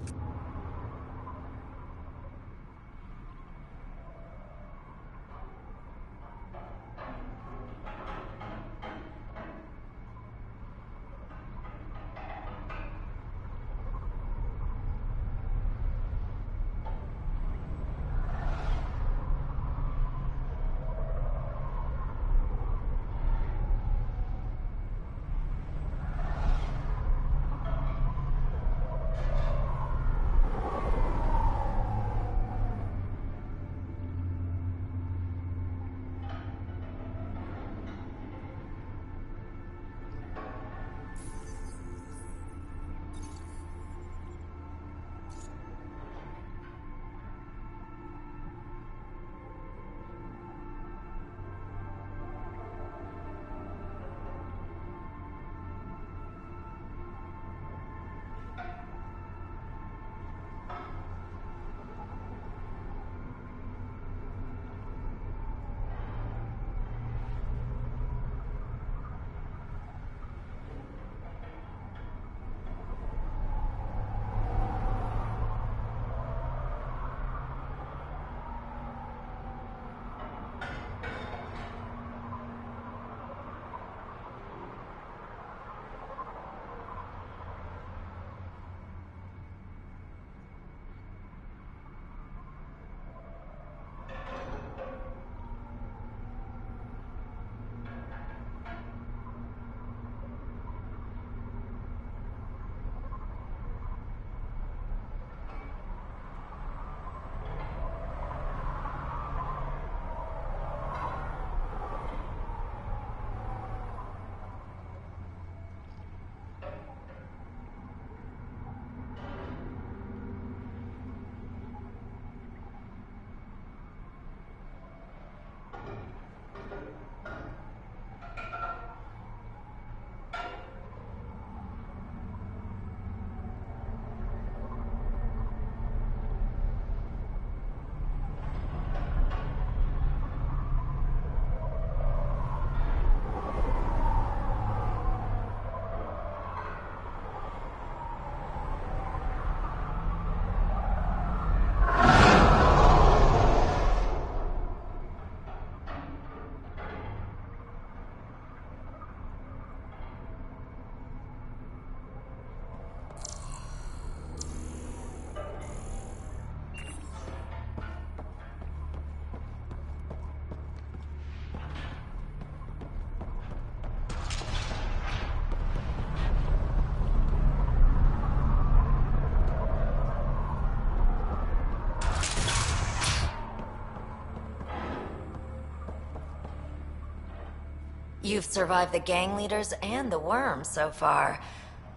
You've survived the gang leaders and the worm so far.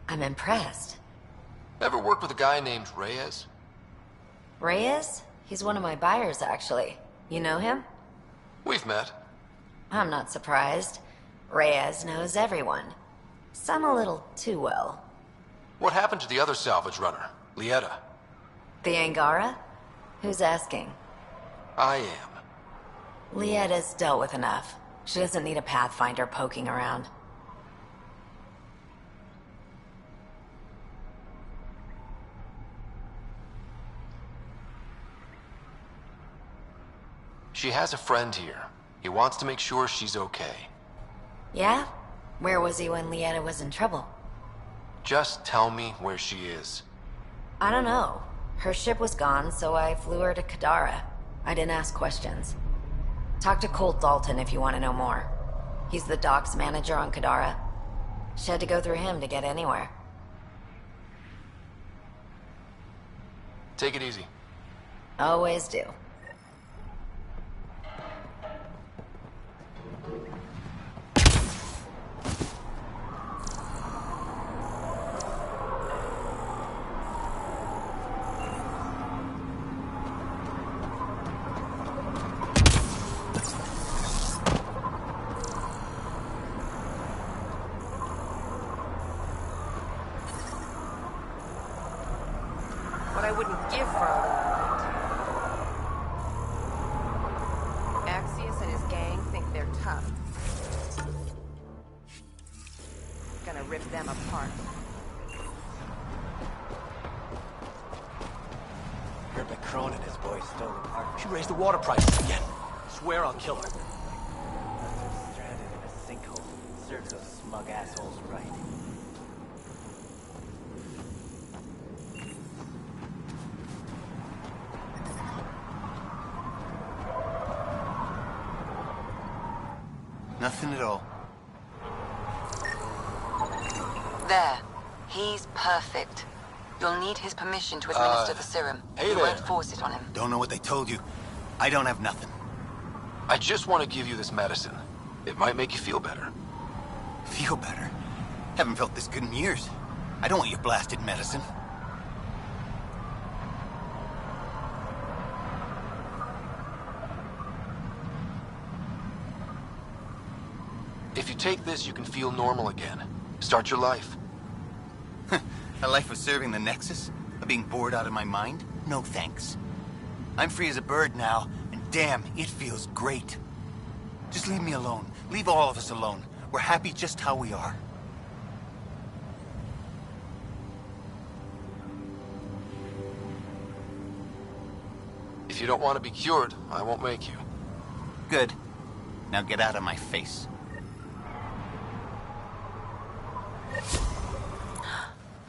I'm impressed. Ever worked with a guy named Reyes? Reyes? He's one of my buyers, actually. You know him? We've met. I'm not surprised. Reyes knows everyone. Some a little too well. What happened to the other salvage runner, Lieta? The Angara? Who's asking? I am. Lieta's dealt with enough. She doesn't need a Pathfinder poking around. She has a friend here. He wants to make sure she's okay. Yeah? Where was he when Lieta was in trouble? Just tell me where she is. I don't know. Her ship was gone, so I flew her to Kadara. I didn't ask questions. Talk to Colt Dalton if you want to know more. He's the docks manager on Kadara. She had to go through him to get anywhere. Take it easy. Always do. rip them apart. Heard McCrone and his boys stole the park. She raised the water prices again. Swear I'll kill her. Stranded in a sinkhole. Serves those smug assholes right. Nothing at all. There. He's perfect. You'll need his permission to administer the serum. You won't force it on him. Don't know what they told you. I don't have nothing. I just want to give you this medicine. It might make you feel better. Feel better? Haven't felt this good in years. I don't want your blasted medicine. If you take this, you can feel normal again. Start your life. A life of serving the Nexus? Of being bored out of my mind? No thanks. I'm free as a bird now, and damn, it feels great. Just leave me alone. Leave all of us alone. We're happy just how we are. If you don't want to be cured, I won't make you. Good. Now get out of my face.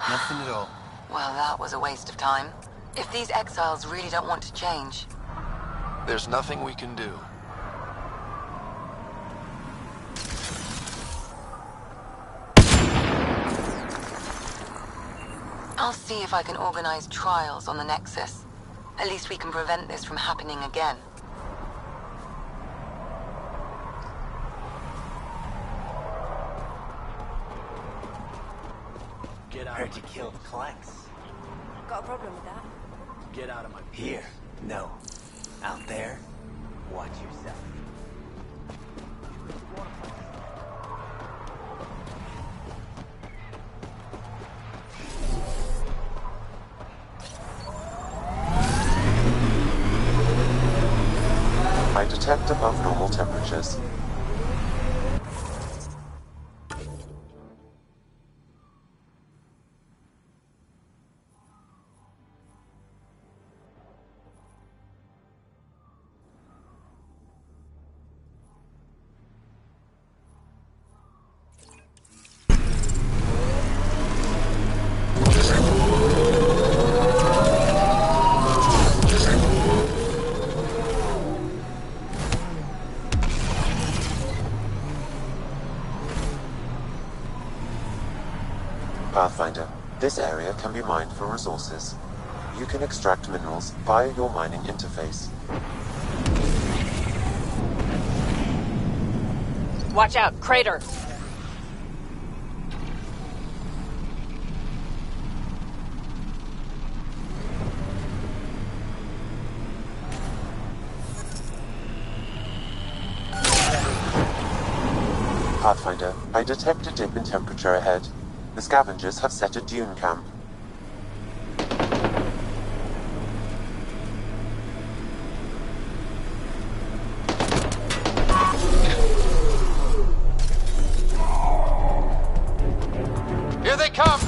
Nothing at all. Well, that was a waste of time. If these exiles really don't want to change... There's nothing we can do. I'll see if I can organize trials on the Nexus. At least we can prevent this from happening again. Get out. Heard you killed Clanks. Got a problem with that? Get out of my... Here. No. Out there. Watch yourself. I detect above normal temperatures. Pathfinder, this area can be mined for resources. You can extract minerals via your mining interface. Watch out, crater! Pathfinder, I detect a dip in temperature ahead. The scavengers have set a dune camp. Here they come!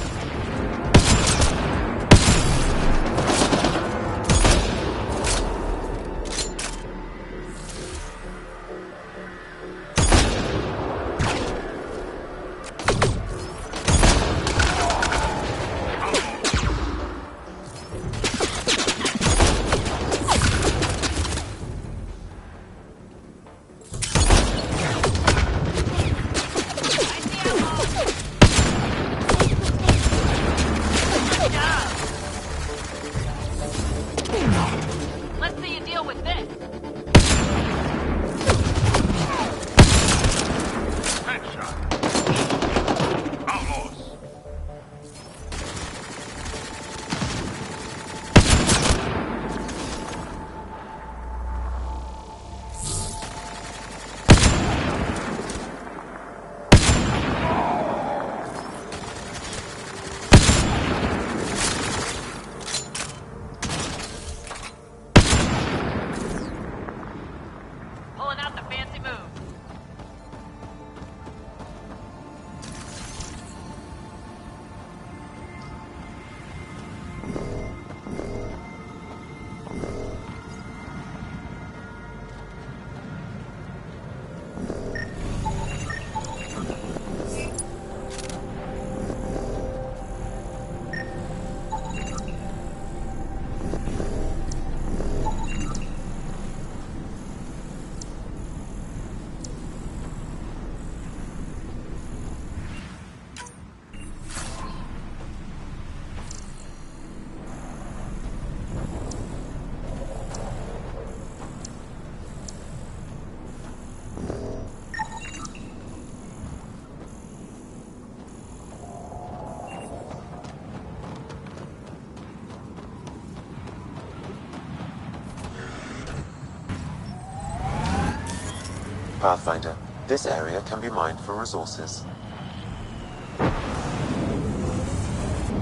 Pathfinder, this area can be mined for resources.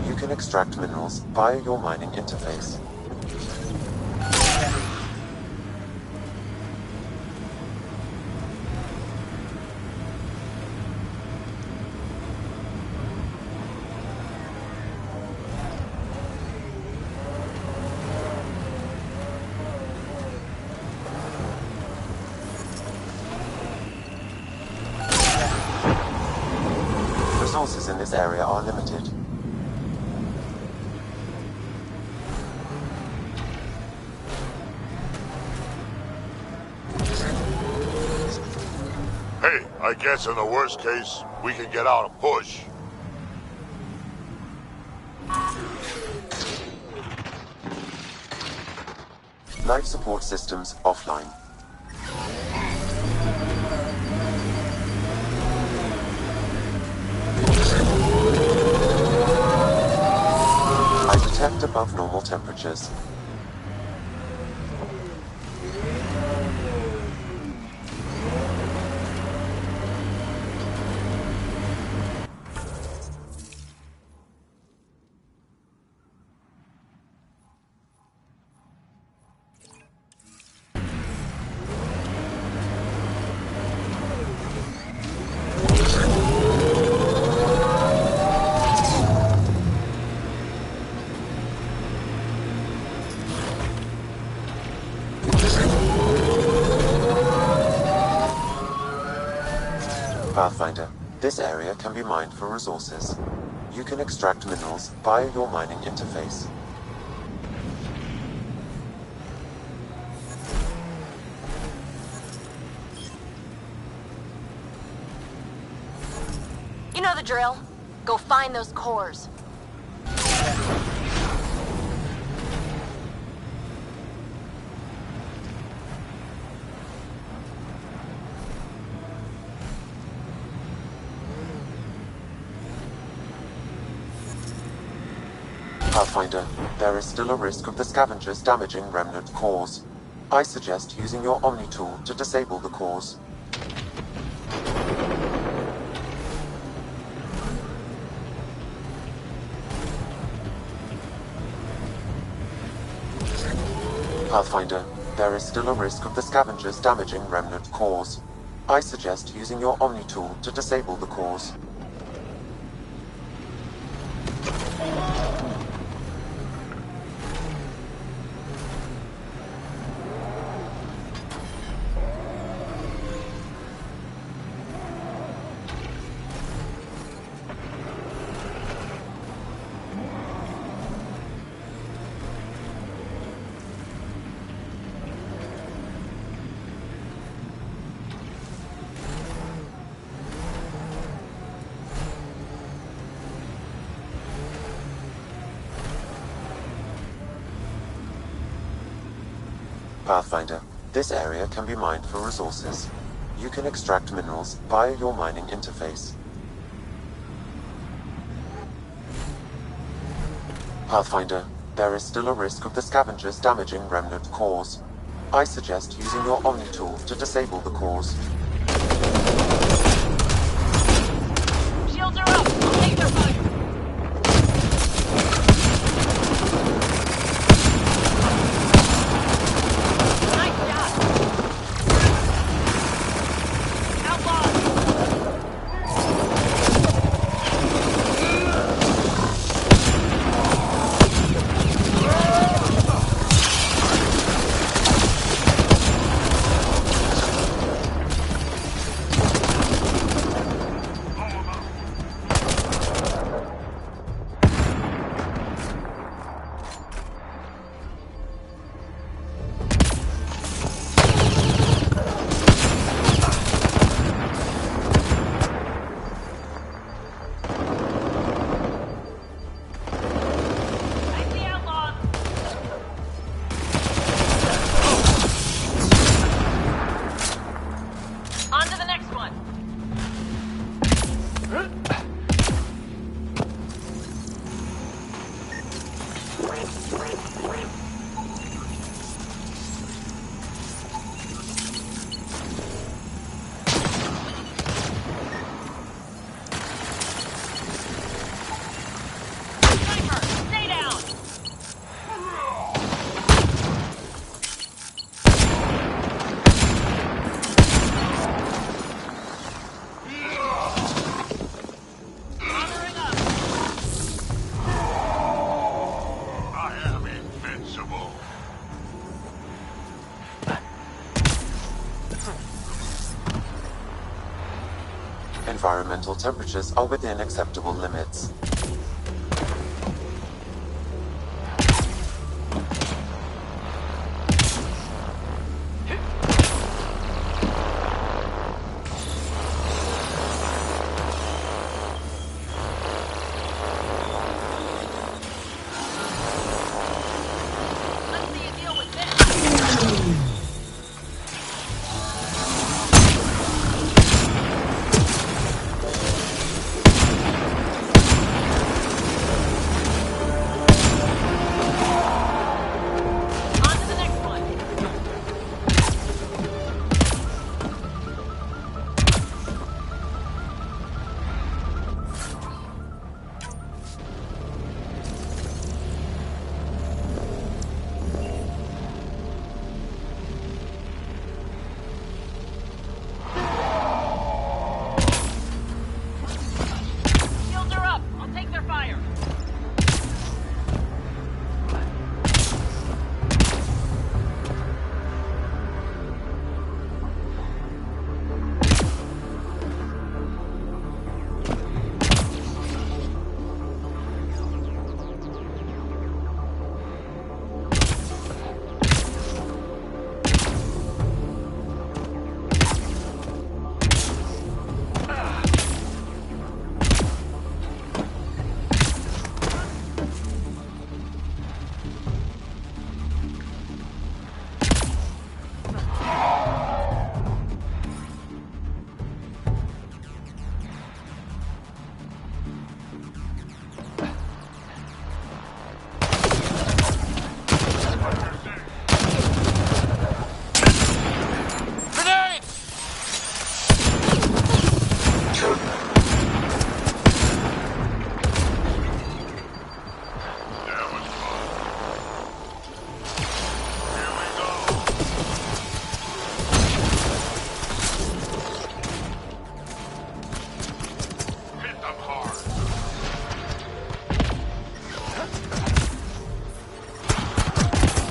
You can extract minerals via your mining interface. Resources in this area are limited. Hey, I guess in the worst case, we can get out and push. Life support systems offline. I detect above normal temperatures. Pathfinder, this area can be mined for resources. You can extract minerals via your mining interface. You know the drill. Go find those cores. Pathfinder, there is still a risk of the scavengers damaging remnant cores. I suggest using your Omni tool to disable the cores. Pathfinder, there is still a risk of the scavengers damaging remnant cores. I suggest using your Omni tool to disable the cores. Pathfinder, this area can be mined for resources. You can extract minerals via your mining interface. Pathfinder, there is still a risk of the scavengers damaging remnant cores. I suggest using your Omni tool to disable the cores. Shields are up! I'll take their fire! Environmental temperatures are within acceptable limits.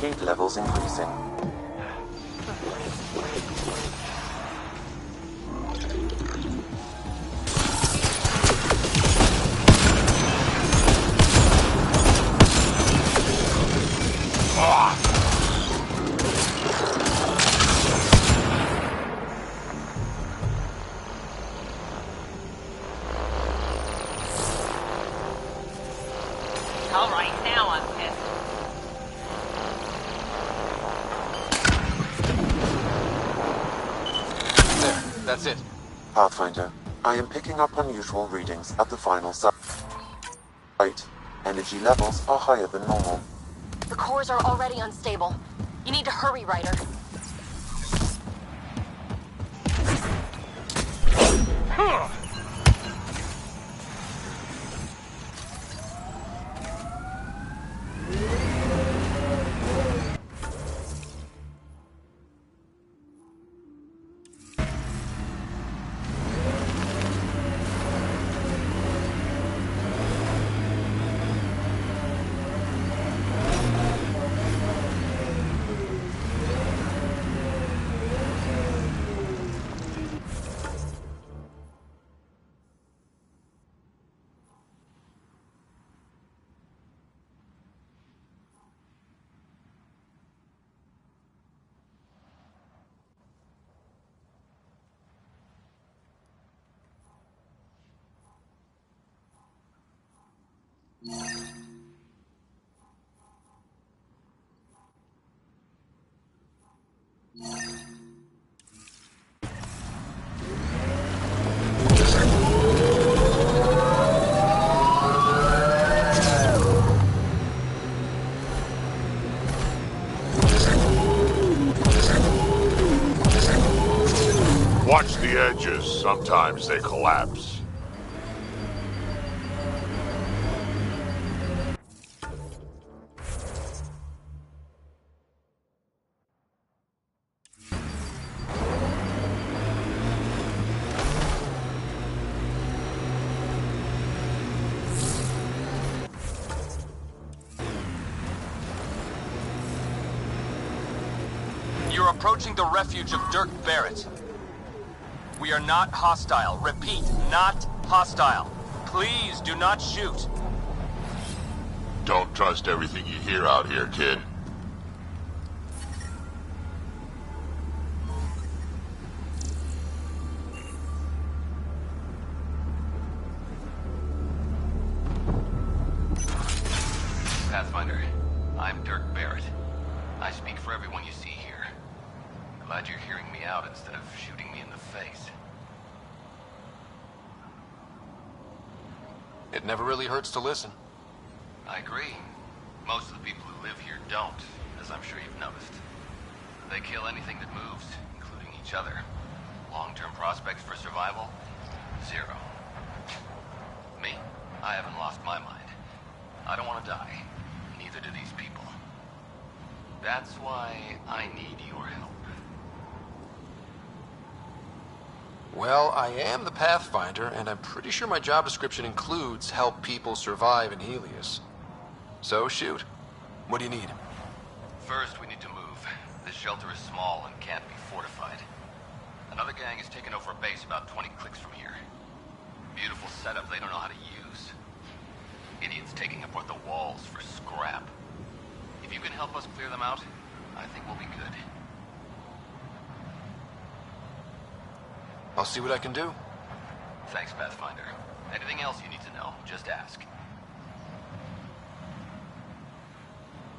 Heat levels increasing. All right, now I'm pissed. That's it. Pathfinder, I am picking up unusual readings at the final site. Energy levels are higher than normal. The cores are already unstable. You need to hurry, Ryder. Watch the edges. Sometimes they collapse. You're approaching the refuge of Dirk Barrett. We are not hostile. Repeat, not hostile. Please do not shoot. Don't trust everything you hear out here, kid. Pathfinder, I'm Dirk Barrett. I speak for everyone you see here. Glad you're hearing me out instead of shooting me in the face. It never really hurts to listen. I agree. Most of the people who live here don't, as I'm sure you've noticed. They kill anything that moves, including each other. Long-term prospects for survival? Zero. Me? I haven't lost my mind. I don't want to die. Neither do these people. That's why I need your help. Well, I am the Pathfinder, and I'm pretty sure my job description includes help people survive in Helios. So shoot. What do you need? First, we need to move. This shelter is small and can't be fortified. Another gang has taken over a base about 20 clicks from here. Beautiful setup they don't know how to use. Idiots taking apart the walls for scrap. If you can help us clear them out, I think we'll be good. I'll see what I can do. Thanks, Pathfinder. Anything else you need to know, just ask.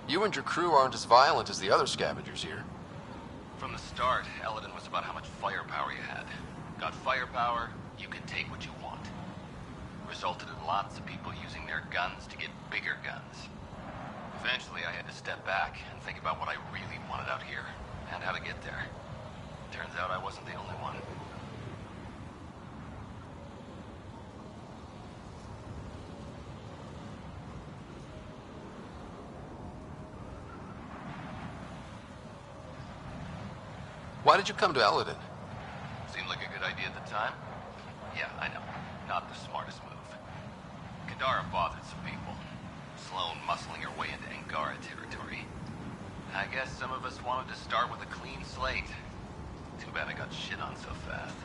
You and your crew aren't as violent as the other scavengers here. From the start, Eldon was about how much firepower you had. Got firepower, you can take what you want. Resulted in lots of people using their guns to get bigger guns. Eventually, I had to step back and think about what I really wanted out here, and how to get there. Turns out I wasn't the only one. Why did you come to Eldon? Seemed like a good idea at the time. Yeah, I know. Not the smartest move. Kadara bothered some people. Sloane muscling her way into Angara territory. I guess some of us wanted to start with a clean slate. Too bad I got shit on so fast.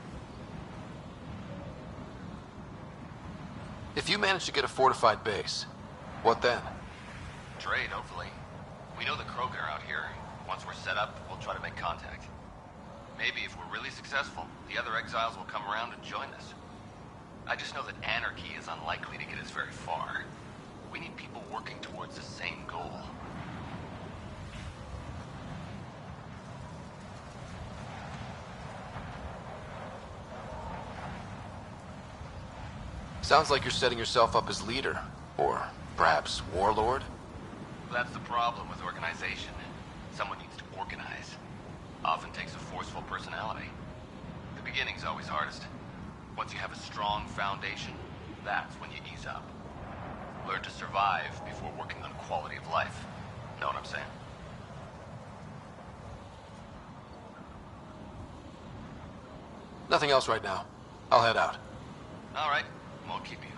If you manage to get a fortified base, what then? Trade, hopefully. We know the Krogan are out here. Once we're set up, we'll try to make contact. Maybe if we're really successful, the other exiles will come around and join us. I just know that anarchy is unlikely to get us very far. We need people working towards the same goal. Sounds like you're setting yourself up as leader, or perhaps warlord? That's the problem with organization. Someone needs to organize. Often takes a forceful personality. The beginning's always hardest. Once you have a strong foundation, that's when you ease up. Learn to survive before working on quality of life. Know what I'm saying? Nothing else right now. I'll head out. All right. Won't keep you.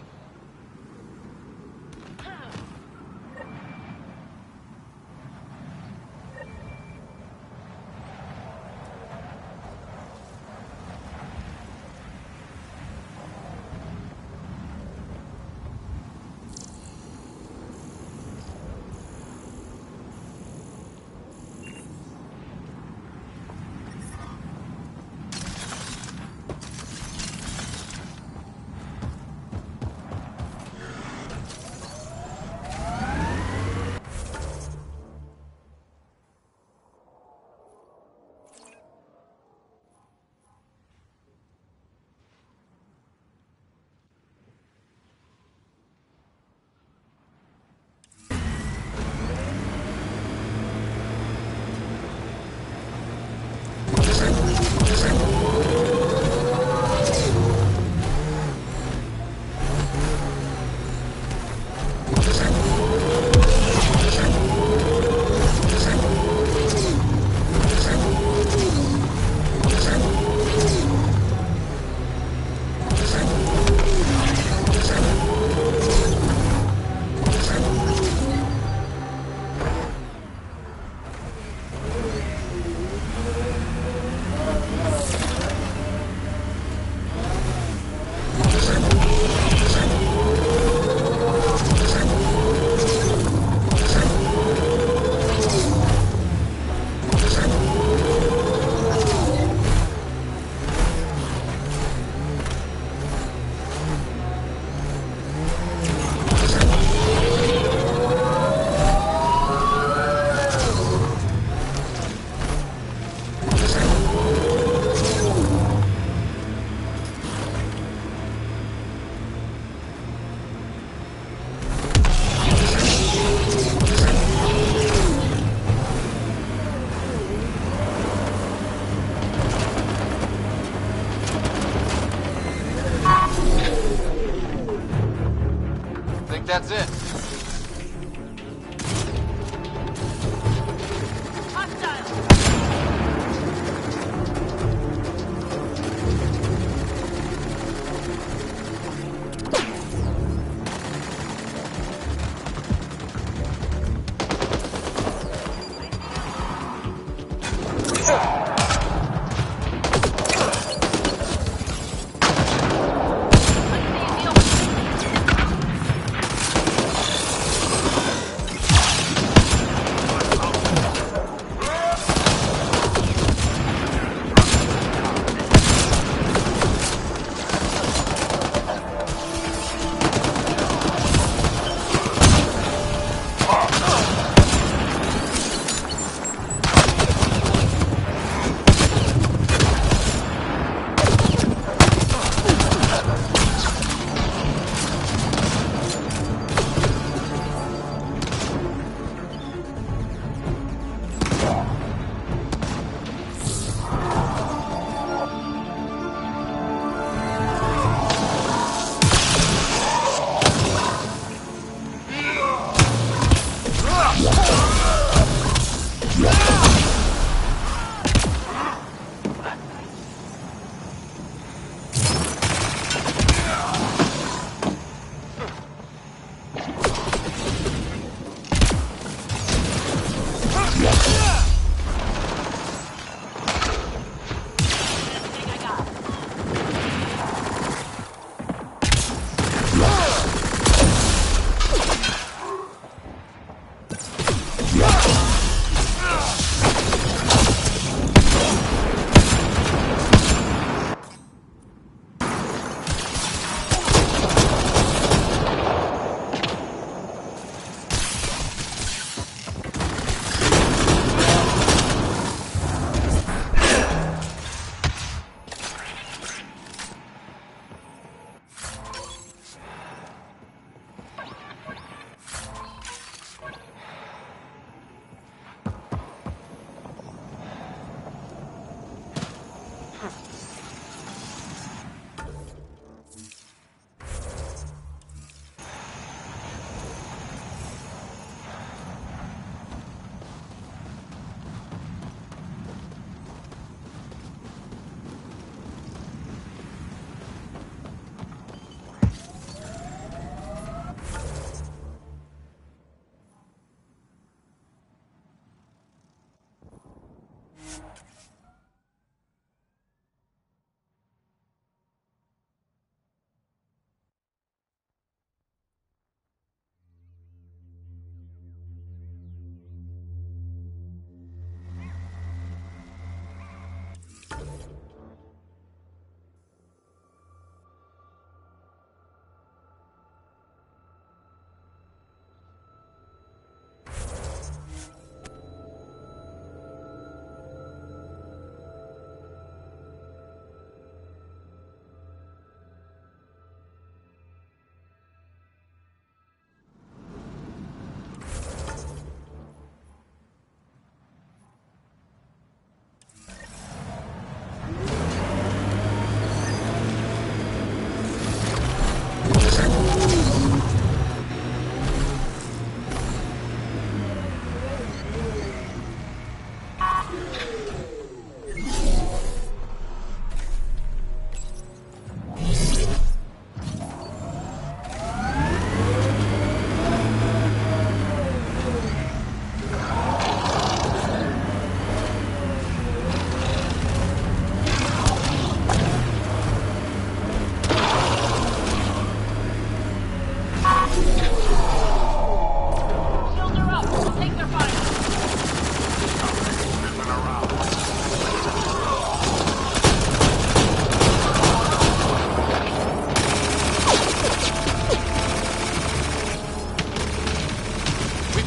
that's it.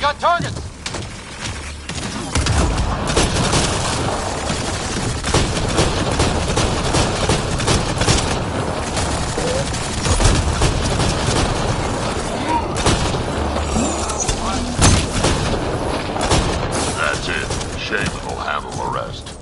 got targets! That's it. Shaman will handle the rest.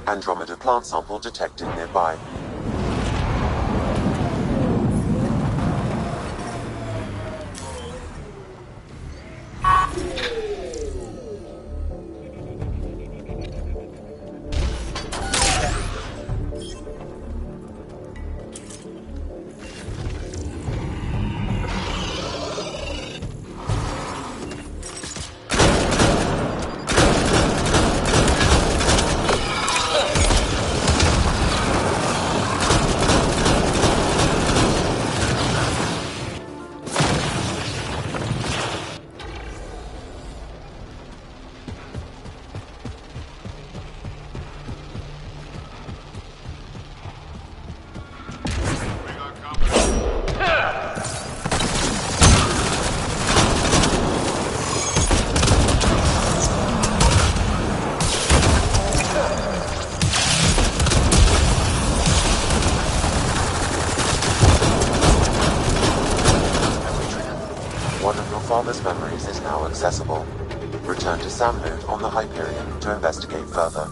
Andromeda plant sample detected nearby. One of your father's memories is now accessible. Return to Sam Node on the Hyperion to investigate further.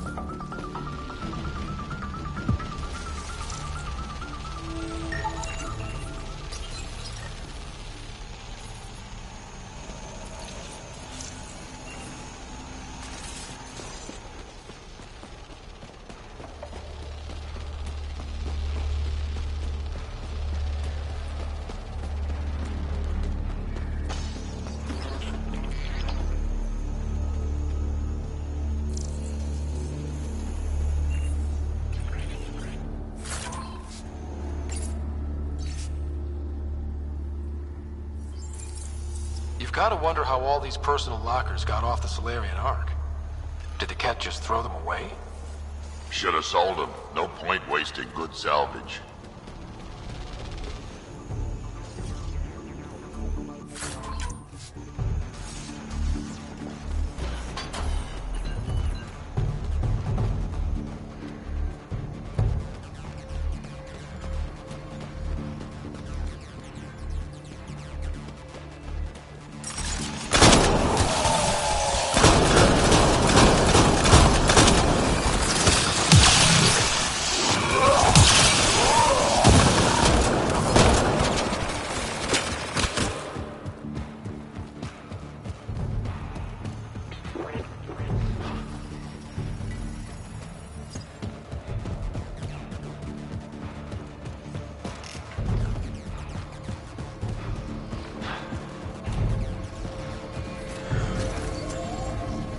You've got to wonder how all these personal lockers got off the Solarian Ark. Did the cat just throw them away? Should have sold them. No point wasting good salvage.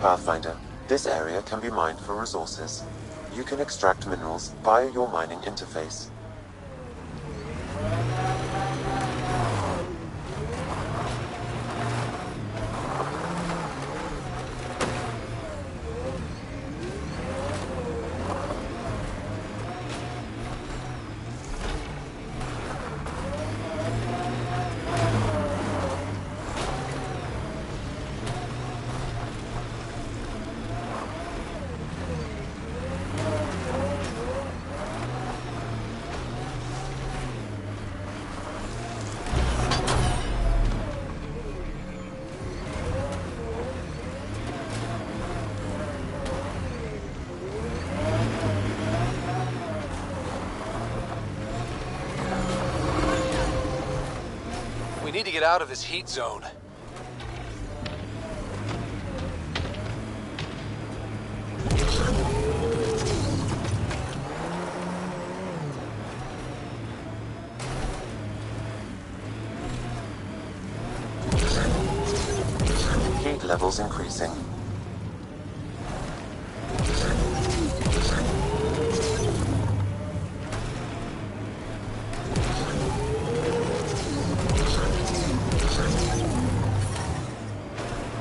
Pathfinder, this area can be mined for resources. You can extract minerals via your mining interface. We need to get out of this heat zone. Heat levels increasing.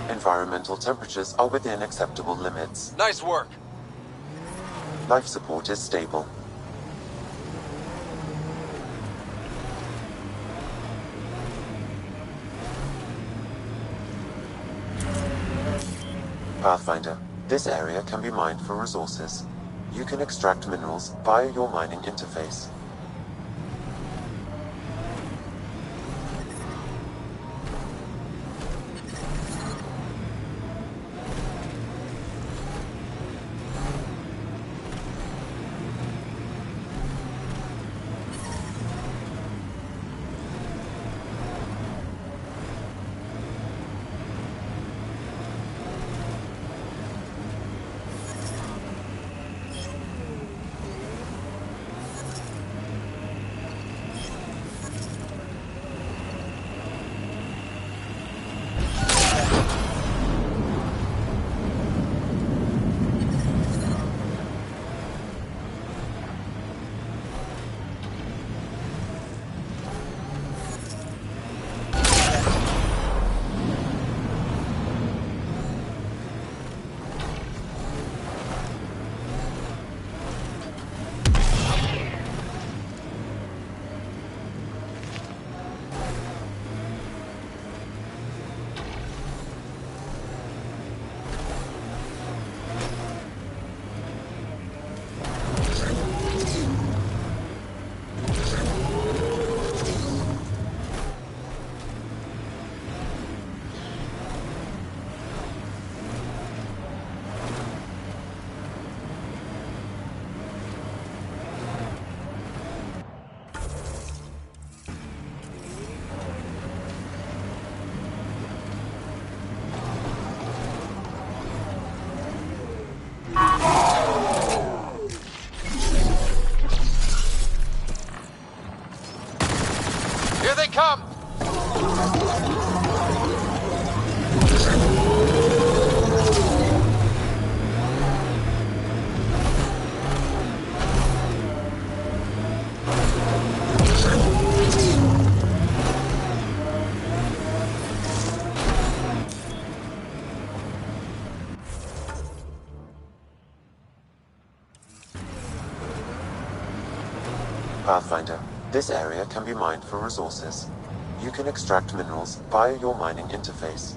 Environmental temperatures are within acceptable limits. Nice work. Life support is stable. Pathfinder, this area can be mined for resources. You can extract minerals via your mining interface. Here they come! Pathfinder, this area can be mined for resources. You can extract minerals via your mining interface.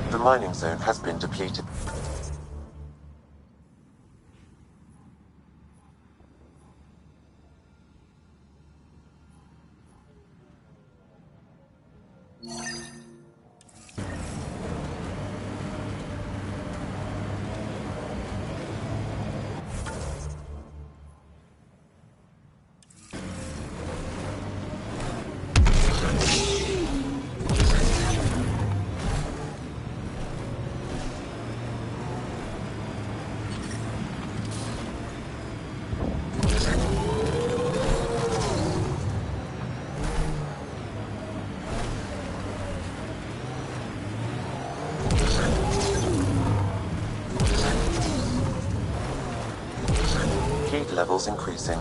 The mining zone has been depleted. Heat levels increasing.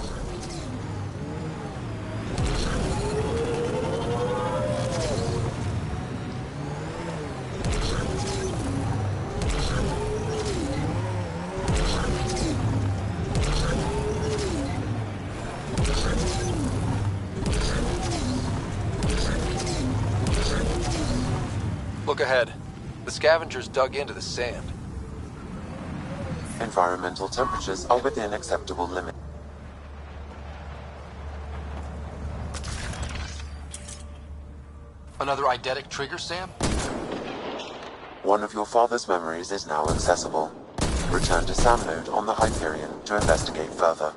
Look ahead. The scavengers dug into the sand. Environmental temperatures are within acceptable limits. Another eidetic trigger, Sam? One of your father's memories is now accessible. Return to Sam Node on the Hyperion to investigate further.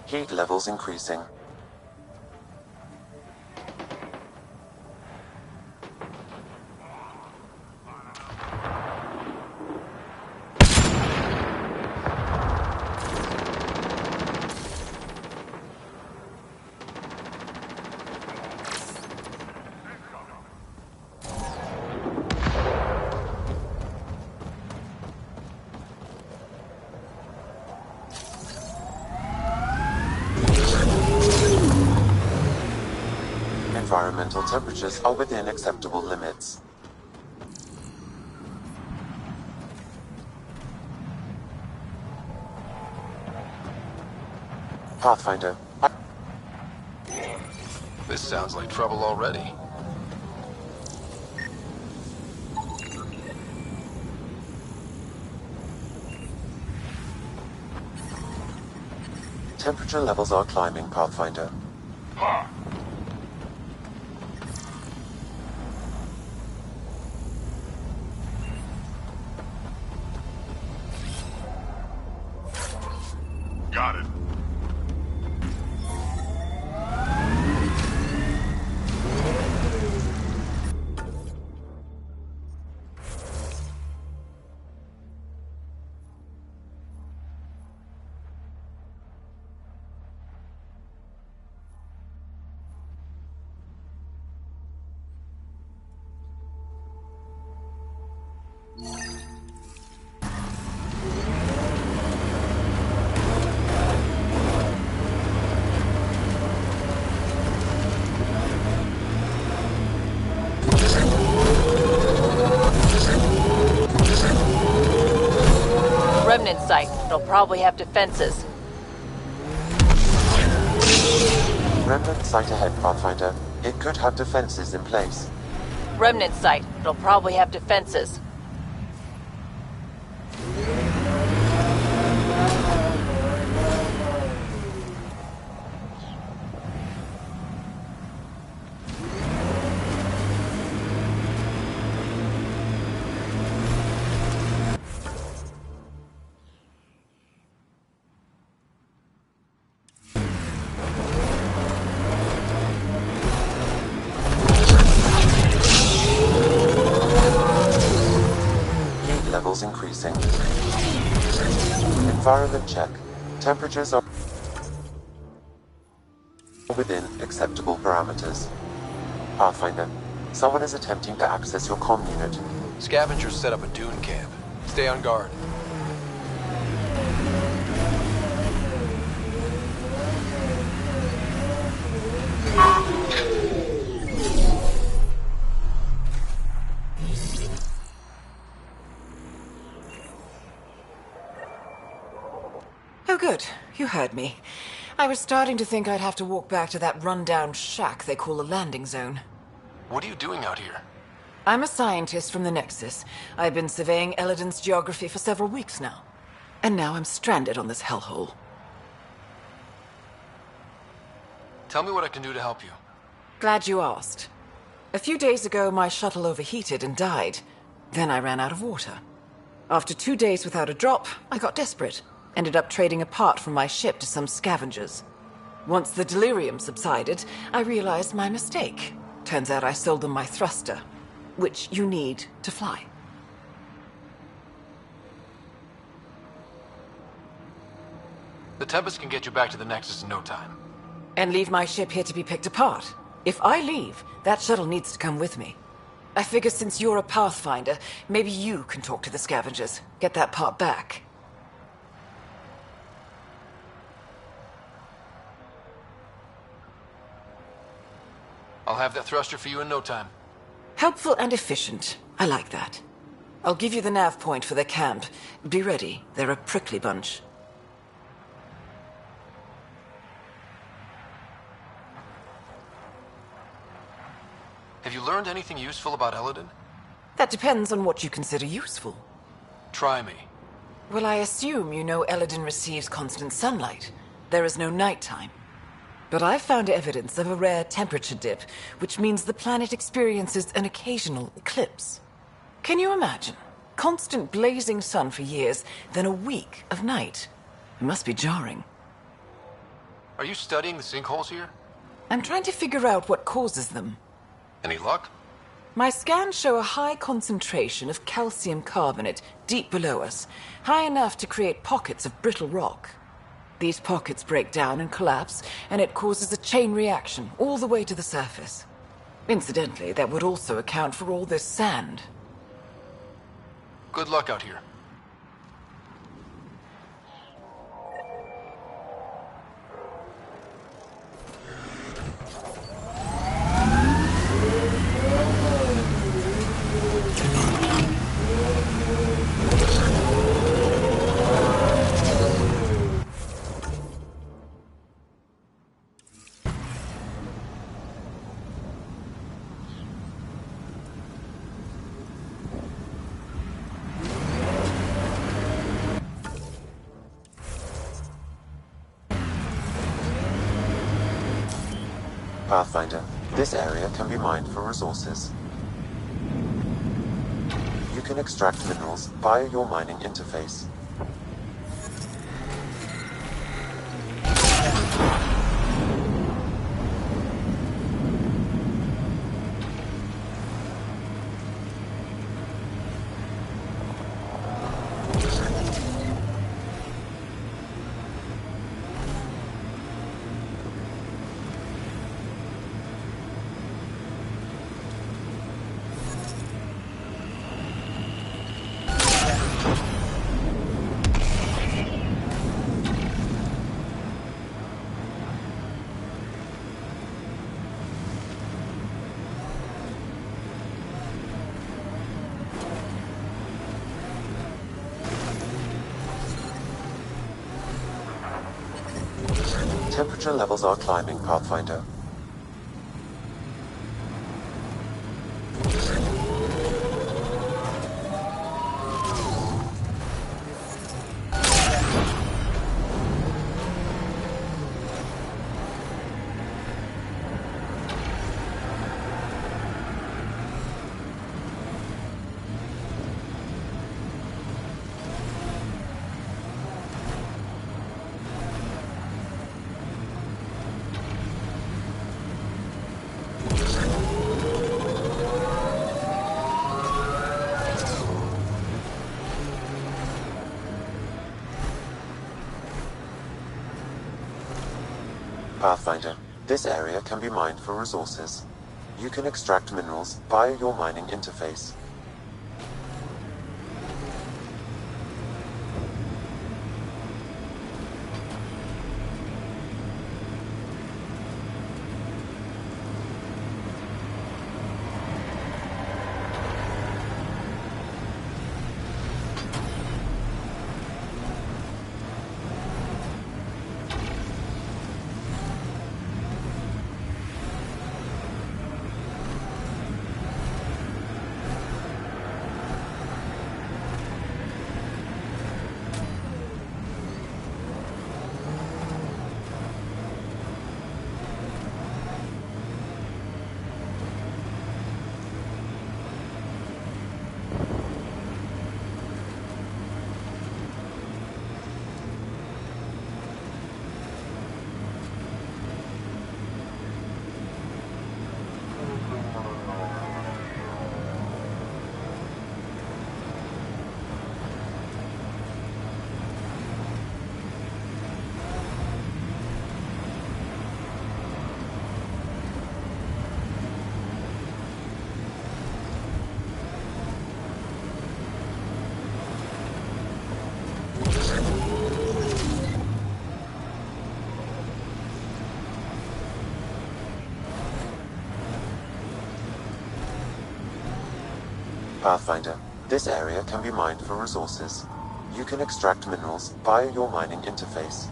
Heat levels increasing. Environmental temperatures are within acceptable limits. Pathfinder, This sounds like trouble already. temperature levels are climbing, Pathfinder. Got it. Remnant site. It'll probably have defenses. Remnant site ahead, Pathfinder. It could have defenses in place. Remnant site. It'll probably have defenses. Levels increasing. Environment check. Temperatures are within acceptable parameters. Pathfinder, someone is attempting to access your comm unit. Scavengers set up a dune camp. Stay on guard. Oh, good. You heard me. I was starting to think I'd have to walk back to that rundown shack they call a landing zone. What are you doing out here? I'm a scientist from the Nexus. I've been surveying Eladin's geography for several weeks now. And now I'm stranded on this hellhole. Tell me what I can do to help you. Glad you asked. A few days ago, my shuttle overheated and died. Then I ran out of water. After 2 days without a drop, I got desperate. Ended up trading a part from my ship to some scavengers. Once the delirium subsided, I realized my mistake. Turns out I sold them my thruster, which you need to fly. The Tempest can get you back to the Nexus in no time. And leave my ship here to be picked apart. If I leave, that shuttle needs to come with me. I figure since you're a Pathfinder, maybe you can talk to the scavengers, get that part back. I'll have that thruster for you in no time. Helpful and efficient. I like that. I'll give you the nav point for their camp. Be ready. They're a prickly bunch. Have you learned anything useful about Eladin? That depends on what you consider useful. Try me. Well, I assume you know Eladin receives constant sunlight. There is no nighttime. But I've found evidence of a rare temperature dip, which means the planet experiences an occasional eclipse. Can you imagine? Constant blazing sun for years, then a week of night. It must be jarring. Are you studying the sinkholes here? I'm trying to figure out what causes them. Any luck? My scans show a high concentration of calcium carbonate deep below us, high enough to create pockets of brittle rock. These pockets break down and collapse, and it causes a chain reaction all the way to the surface. Incidentally, that would also account for all this sand. Good luck out here. Pathfinder, this area can be mined for resources. You can extract minerals via your mining interface. Temperature levels are climbing, Pathfinder. Pathfinder, this area can be mined for resources. You can extract minerals via your mining interface. Pathfinder, this area can be mined for resources. You can extract minerals via your mining interface.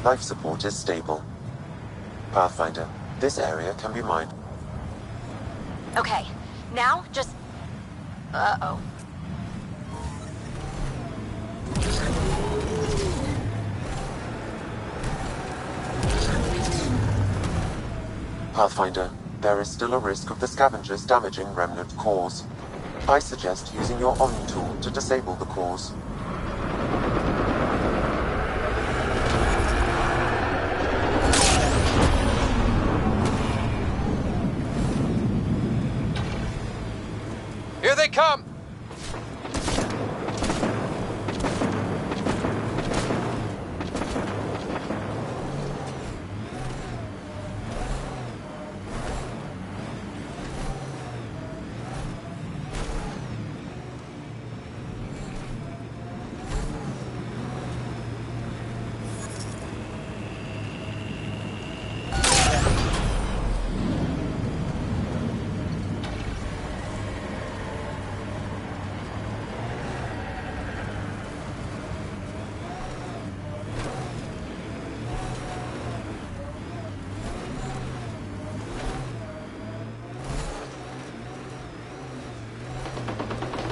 Life support is stable. Pathfinder, this area can be mined. Okay, now just... Uh-oh. Pathfinder, there is still a risk of the scavengers damaging remnant cores. I suggest using your Omni tool to disable the cores. Here they come!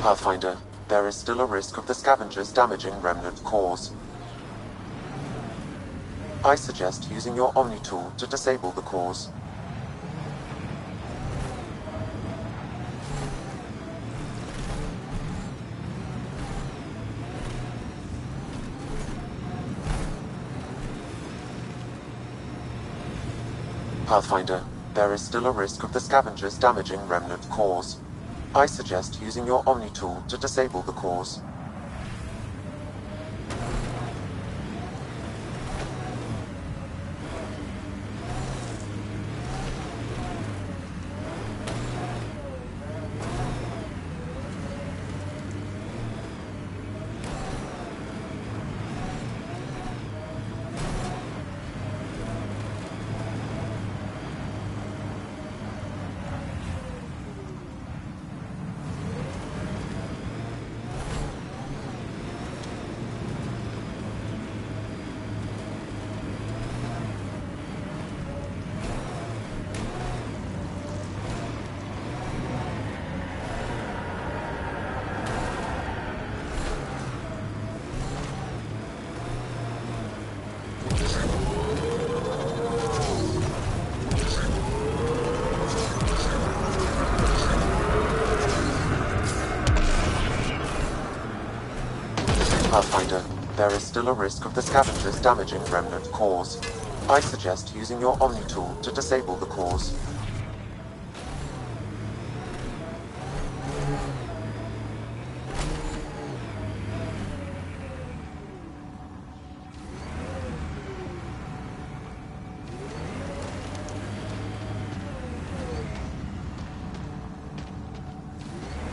Pathfinder, there is still a risk of the scavengers damaging remnant cores. I suggest using your Omni tool to disable the cores. Pathfinder, there is still a risk of the scavengers damaging remnant cores. I suggest using your Omni tool to disable the cores. Pathfinder, there is still a risk of the scavengers damaging remnant cores. I suggest using your Omni tool to disable the cores.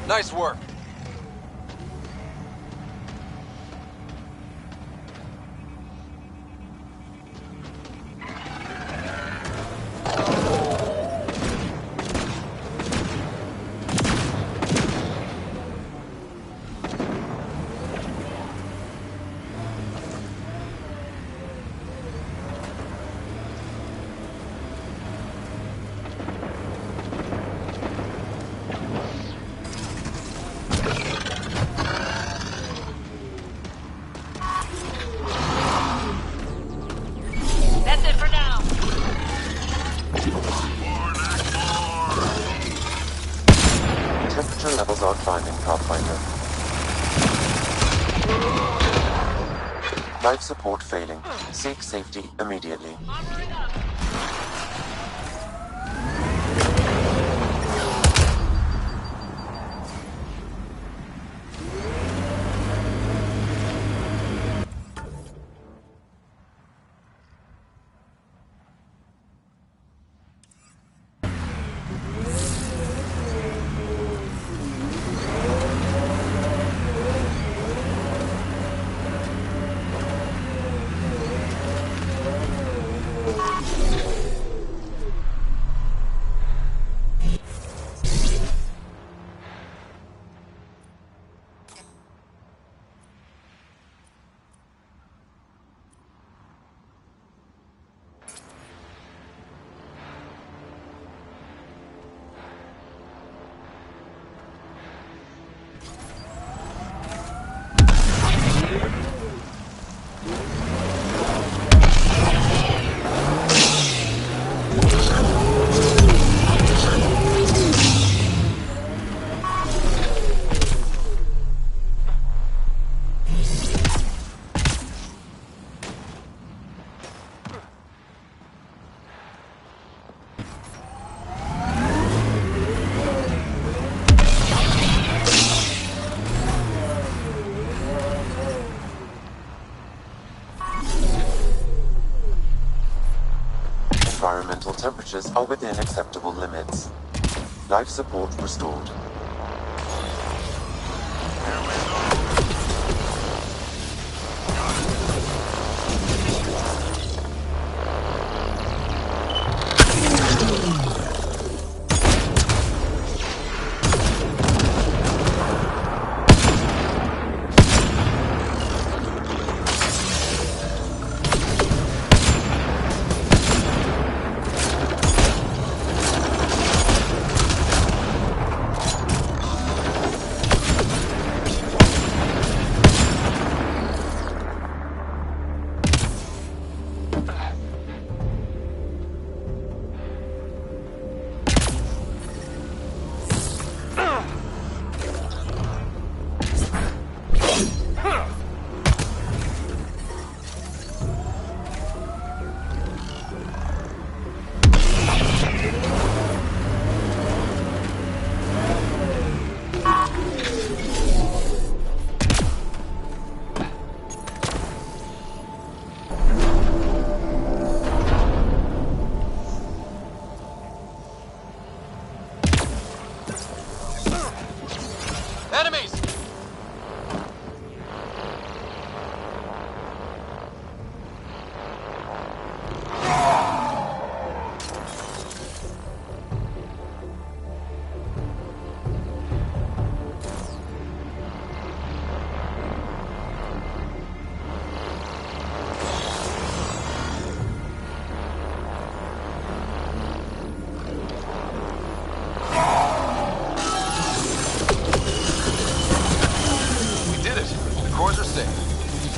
Nice work. That's it for now. Temperature levels are climbing, Pathfinder. Life support failing. Seek safety immediately. temperatures are within acceptable limits. Life support restored. Enemies!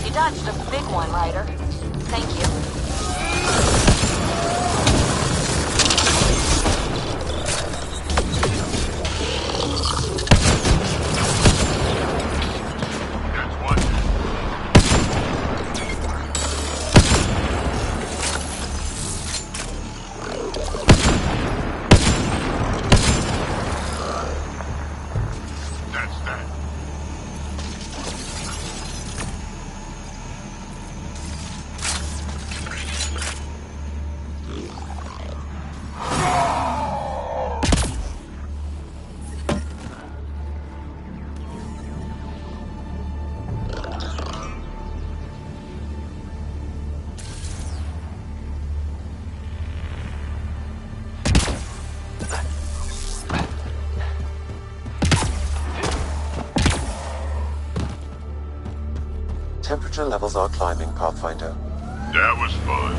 You dodged a big one, Ryder. Thank you. Temperature levels are climbing, Pathfinder. That was fun.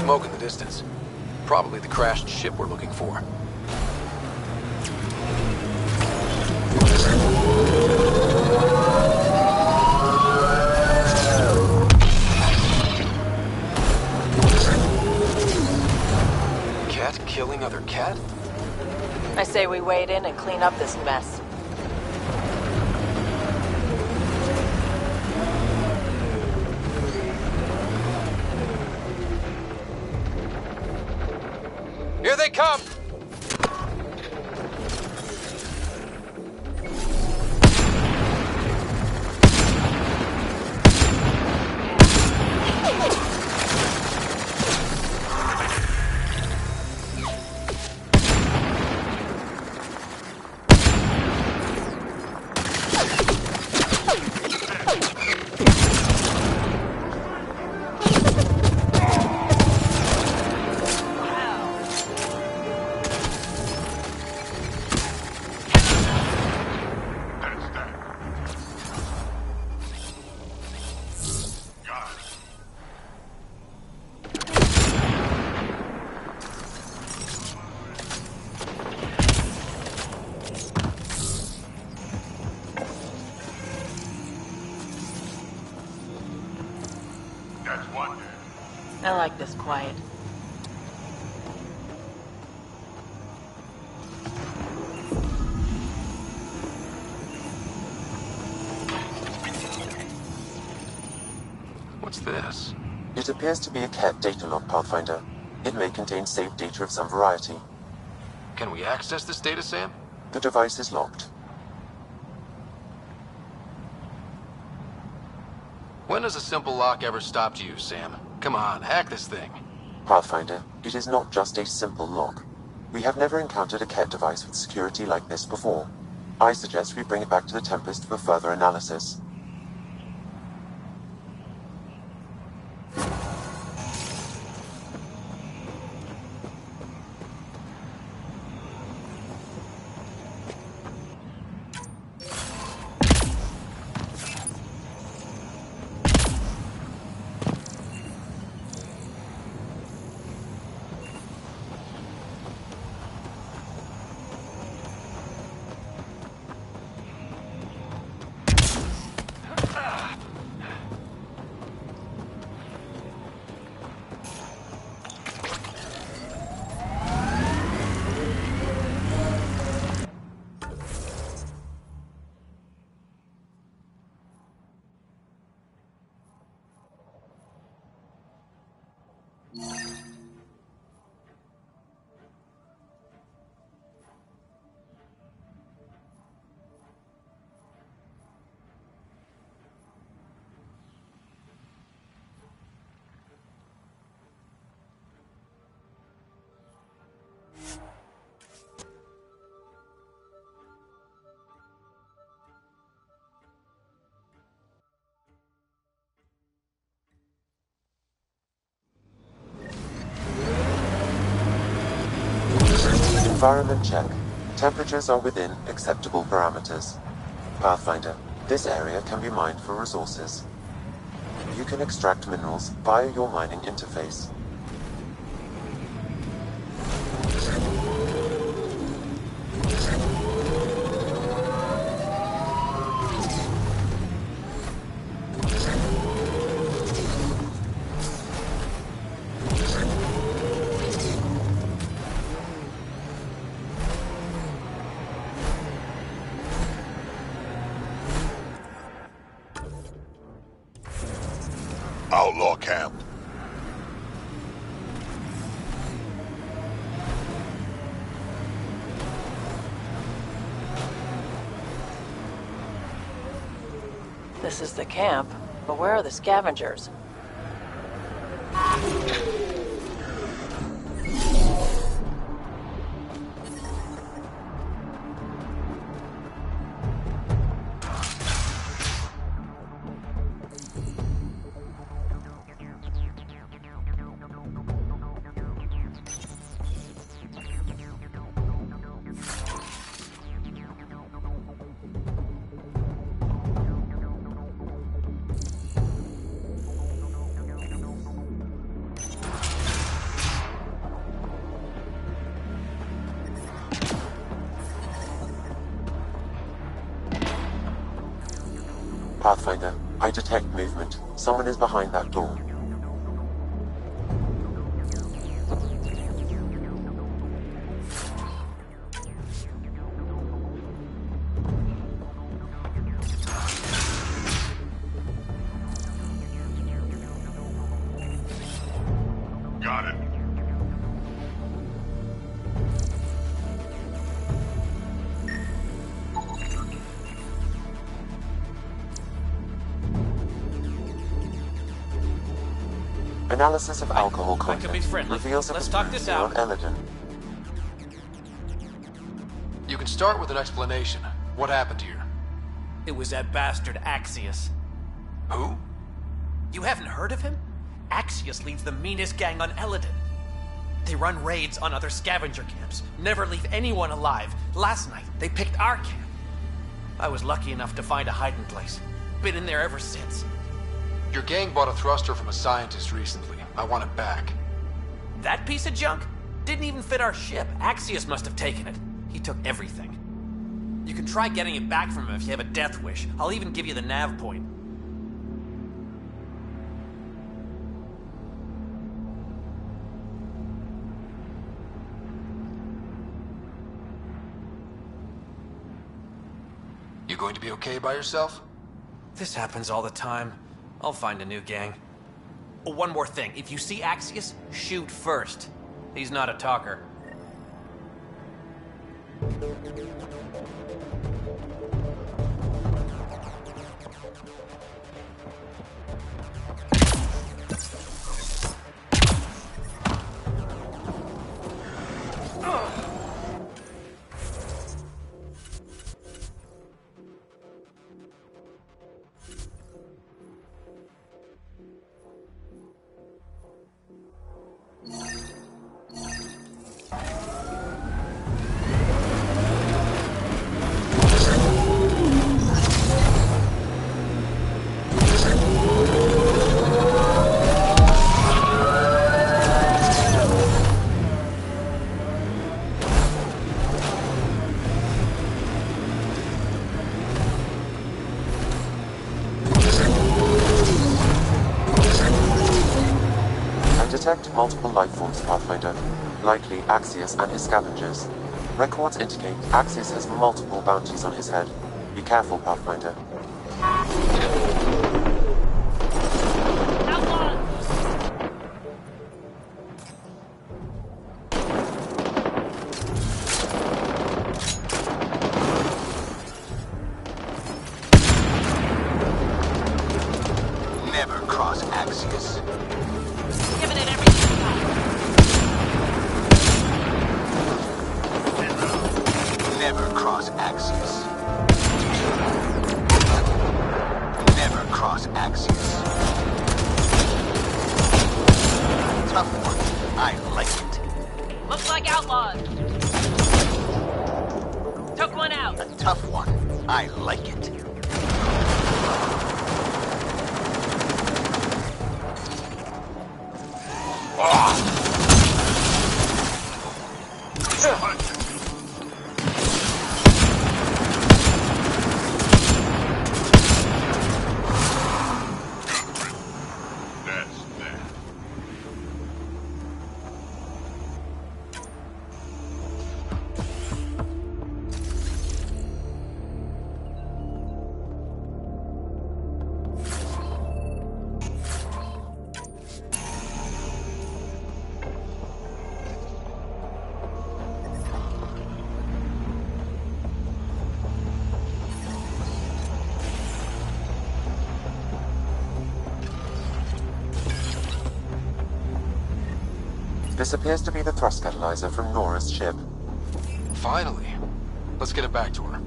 Smoke in the distance. Probably the crashed ship we're looking for. Cat killing other cat? I say we wade in and clean up this mess. Here they come! I like this quiet. What's this? It appears to be a CAT data log, Pathfinder. It may contain saved data of some variety. Can we access this data, Sam? The device is locked. When has a simple lock ever stopped you, Sam? Come on, hack this thing. Pathfinder, it is not just a simple lock. We have never encountered a CAT device with security like this before. I suggest we bring it back to the Tempest for further analysis. Environment check. Temperatures are within acceptable parameters. Pathfinder, this area can be mined for resources. You can extract minerals via your mining interface. Outlaw camp. This is the camp, but where are the scavengers? Pathfinder, I detect movement. Someone is behind that door. Got it. Analysis of alcohol I can be content friendly. reveals a Let's talk this out. on Eladin. You can start with an explanation. What happened here? It was that bastard Axius. Who? You haven't heard of him? Axius leads the meanest gang on Eladin. They run raids on other scavenger camps, never leave anyone alive. Last night, they picked our camp. I was lucky enough to find a hiding place. Been in there ever since. Your gang bought a thruster from a scientist recently. I want it back. That piece of junk? Didn't even fit our ship. Axius must have taken it. He took everything. You can try getting it back from him if you have a death wish. I'll even give you the nav point. going to be okay by yourself? This happens all the time. I'll find a new gang. Oh, one more thing. If you see Axius, shoot first. He's not a talker. Detect multiple life forms, Pathfinder. Likely Axius and his scavengers. Records indicate Axius has multiple bounties on his head. Be careful, Pathfinder. Never cross Axius. Giving it everything you got. Never cross Axius. Never cross Axius. Tough one. I like it. Looks like outlaws. Took one out. A tough one. I like it. This appears to be the thrust catalyzer from Nora's ship. Finally. Let's get it back to her.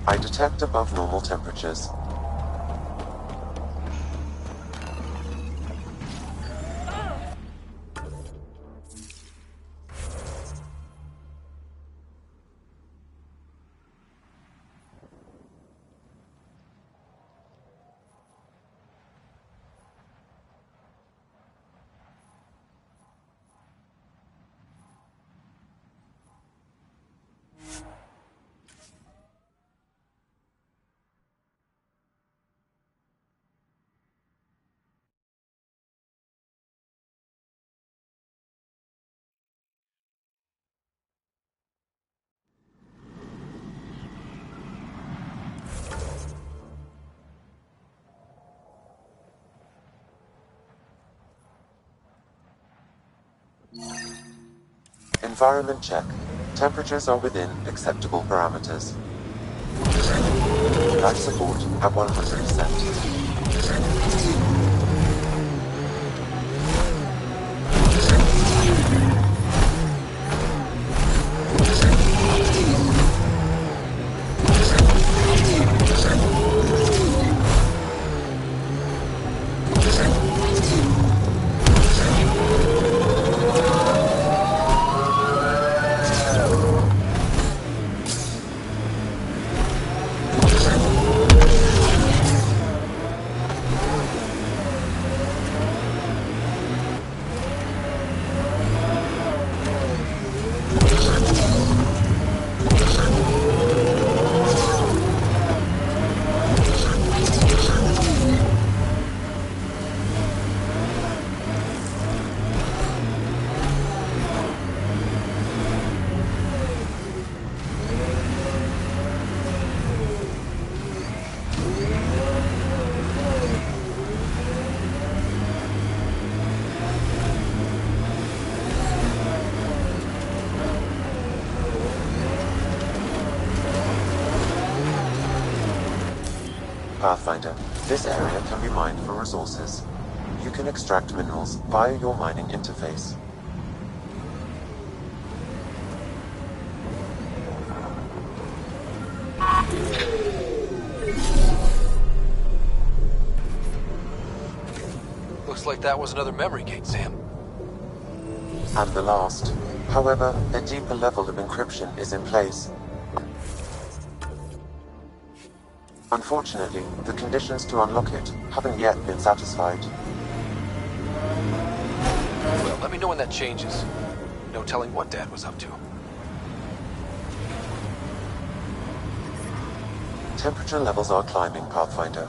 I detect above normal temperatures. Environment check. Temperatures are within acceptable parameters. Life support at 100%. Pathfinder, this area can be mined for resources. You can extract minerals via your mining interface. Looks like that was another memory gate, Sam. And the last. However, a deeper level of encryption is in place. Unfortunately, the conditions to unlock it haven't yet been satisfied. Well, let me know when that changes. No telling what Dad was up to. Temperature levels are climbing, Pathfinder.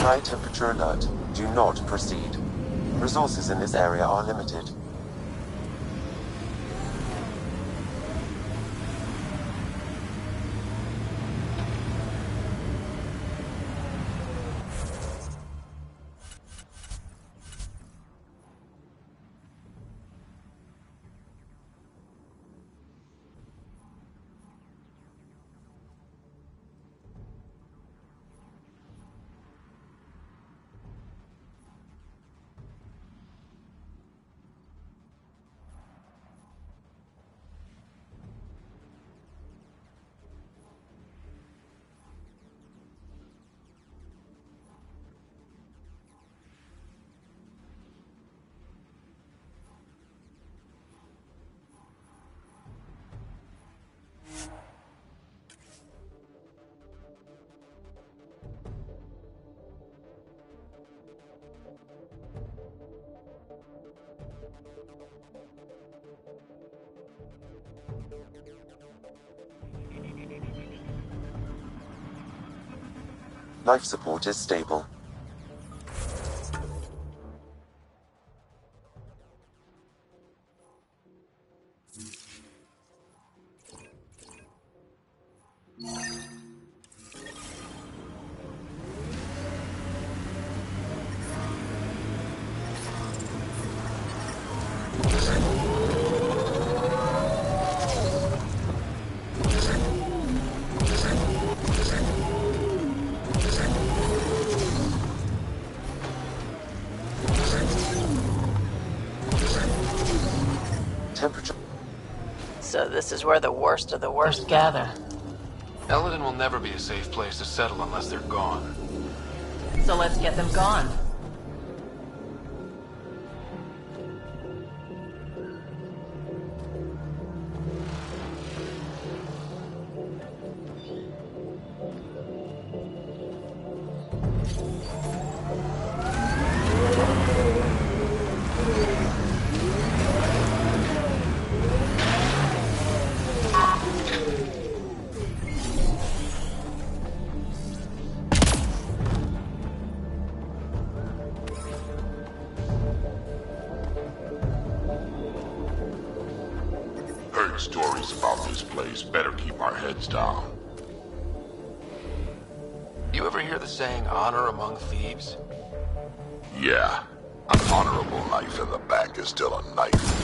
High temperature alert. Do not proceed. Resources in this area are limited. Life support is stable. Temperature. So this is where the worst of the worst gather. Eldon will never be a safe place to settle unless they're gone. So let's get them gone. Heard stories about this place. Better keep our heads down. You ever hear the saying, honor among thieves? Yeah. An honorable knife in the back is still a knife.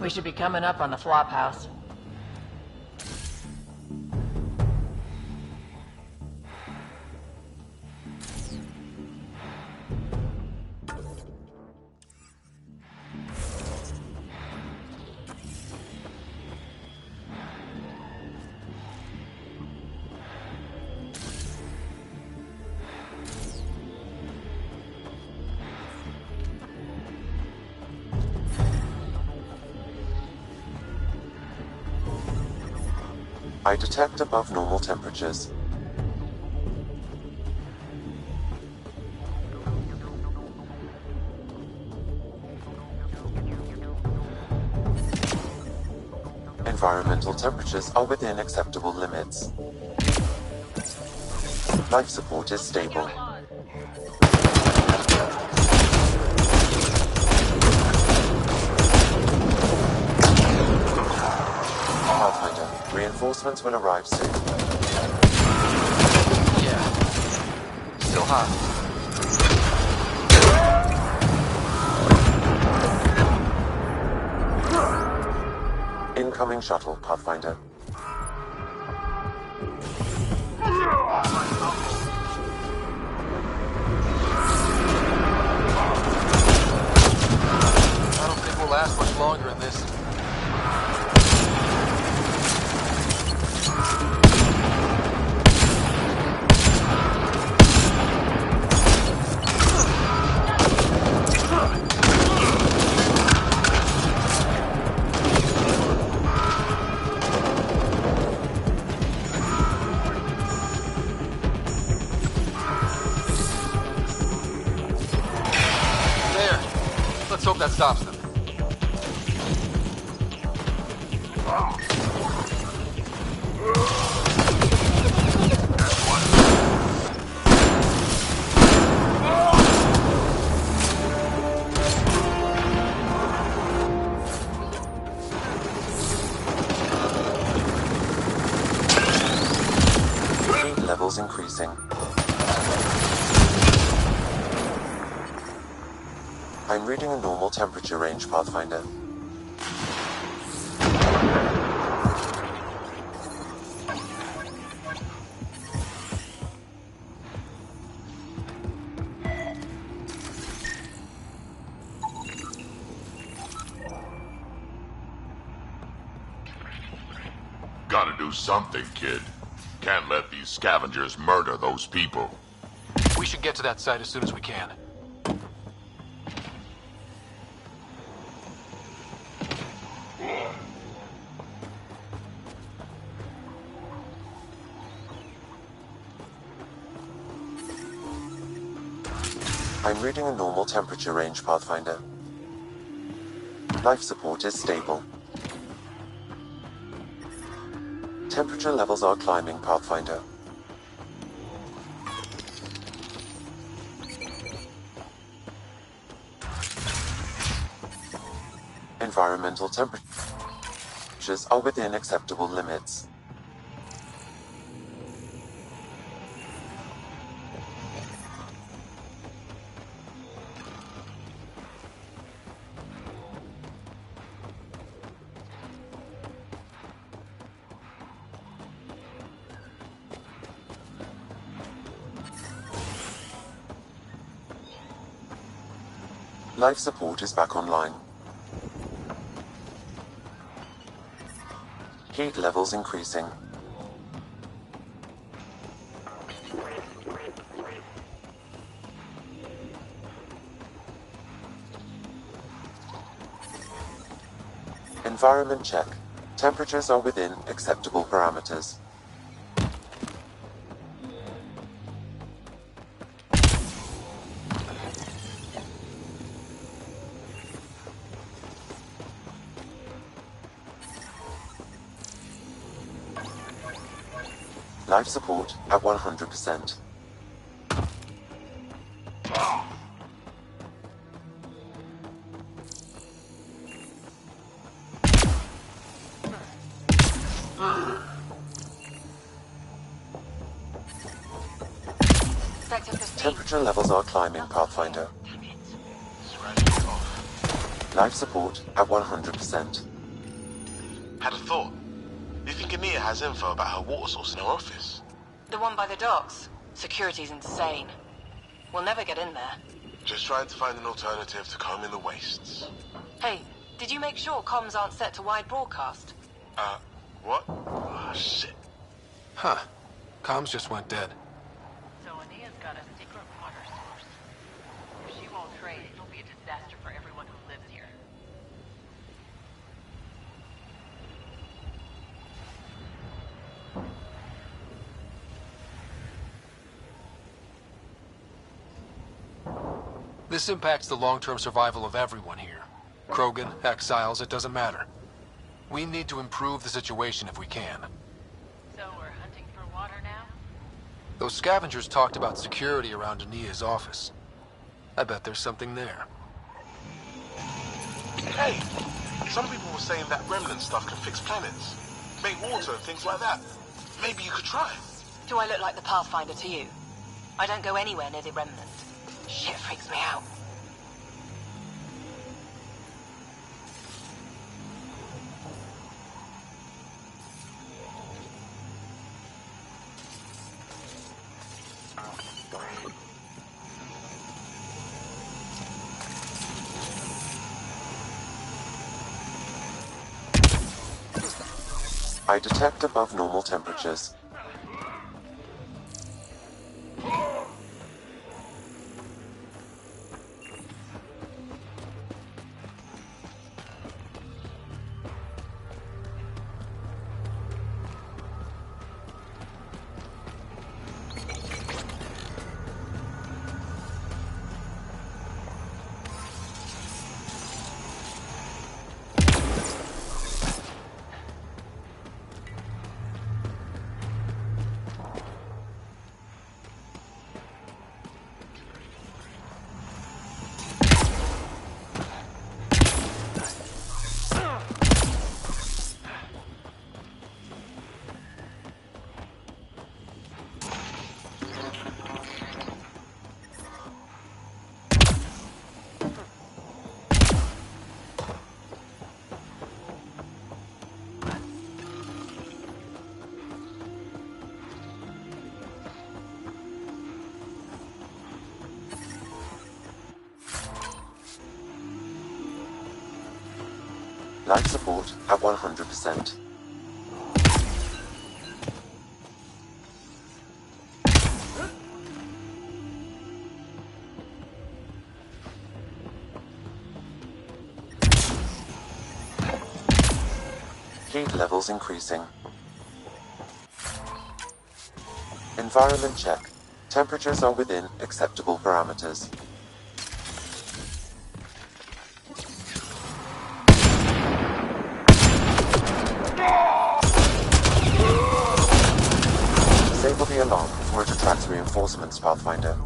We should be coming up on the flop house. I detect above normal temperatures. Environmental temperatures are within acceptable limits. Life support is stable. Pathfinder, reinforcements will arrive soon. Yeah. Still hot. Incoming shuttle, Pathfinder. I don't think we'll last much longer in this. Let's hope that stops them. Heat levels increasing. I'm reading a normal temperature range, Pathfinder. Gotta do something, kid. Can't let these scavengers murder those people. We should get to that site as soon as we can. I'm reading a normal temperature range, Pathfinder. Life support is stable. Temperature levels are climbing, Pathfinder. Environmental temperatures are within acceptable limits. Life support is back online. Heat levels increasing. Environment check. Temperatures are within acceptable parameters. Life support at 100%. Temperature levels are climbing, Pathfinder. Life support at 100%. Had a thought. You think Ania has info about her water source in her office? The one by the docks. Security's insane. We'll never get in there. Just trying to find an alternative to combing the wastes. Hey, did you make sure comms aren't set to wide broadcast? What? Oh, shit. Huh. Comms just went dead. So Ania's got a secret water source. If she won't trade, it'll be a disaster for everyone who lives here. This impacts the long-term survival of everyone here. Krogan, exiles, it doesn't matter. We need to improve the situation if we can. So we're hunting for water now? Those scavengers talked about security around Ania's office. I bet there's something there. Hey! Some people were saying that remnant stuff can fix planets. Make water and things like that. Maybe you could try it. Do I look like the Pathfinder to you? I don't go anywhere near the remnant. Shit freaks me out. I detect above normal temperatures. Life support at 100%. Heat levels increasing. Environment check. Temperatures are within acceptable parameters. Disable the alarm before it attracts reinforcements, Pathfinder.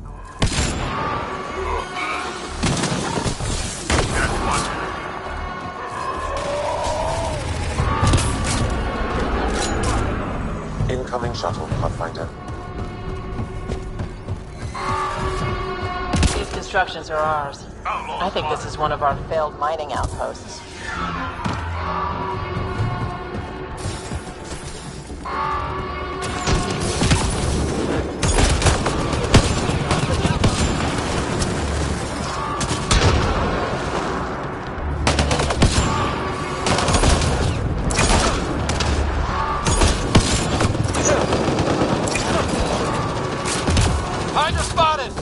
Incoming shuttle, Pathfinder. These constructions are ours. I think this is one of our failed mining outposts. Hydra spotted!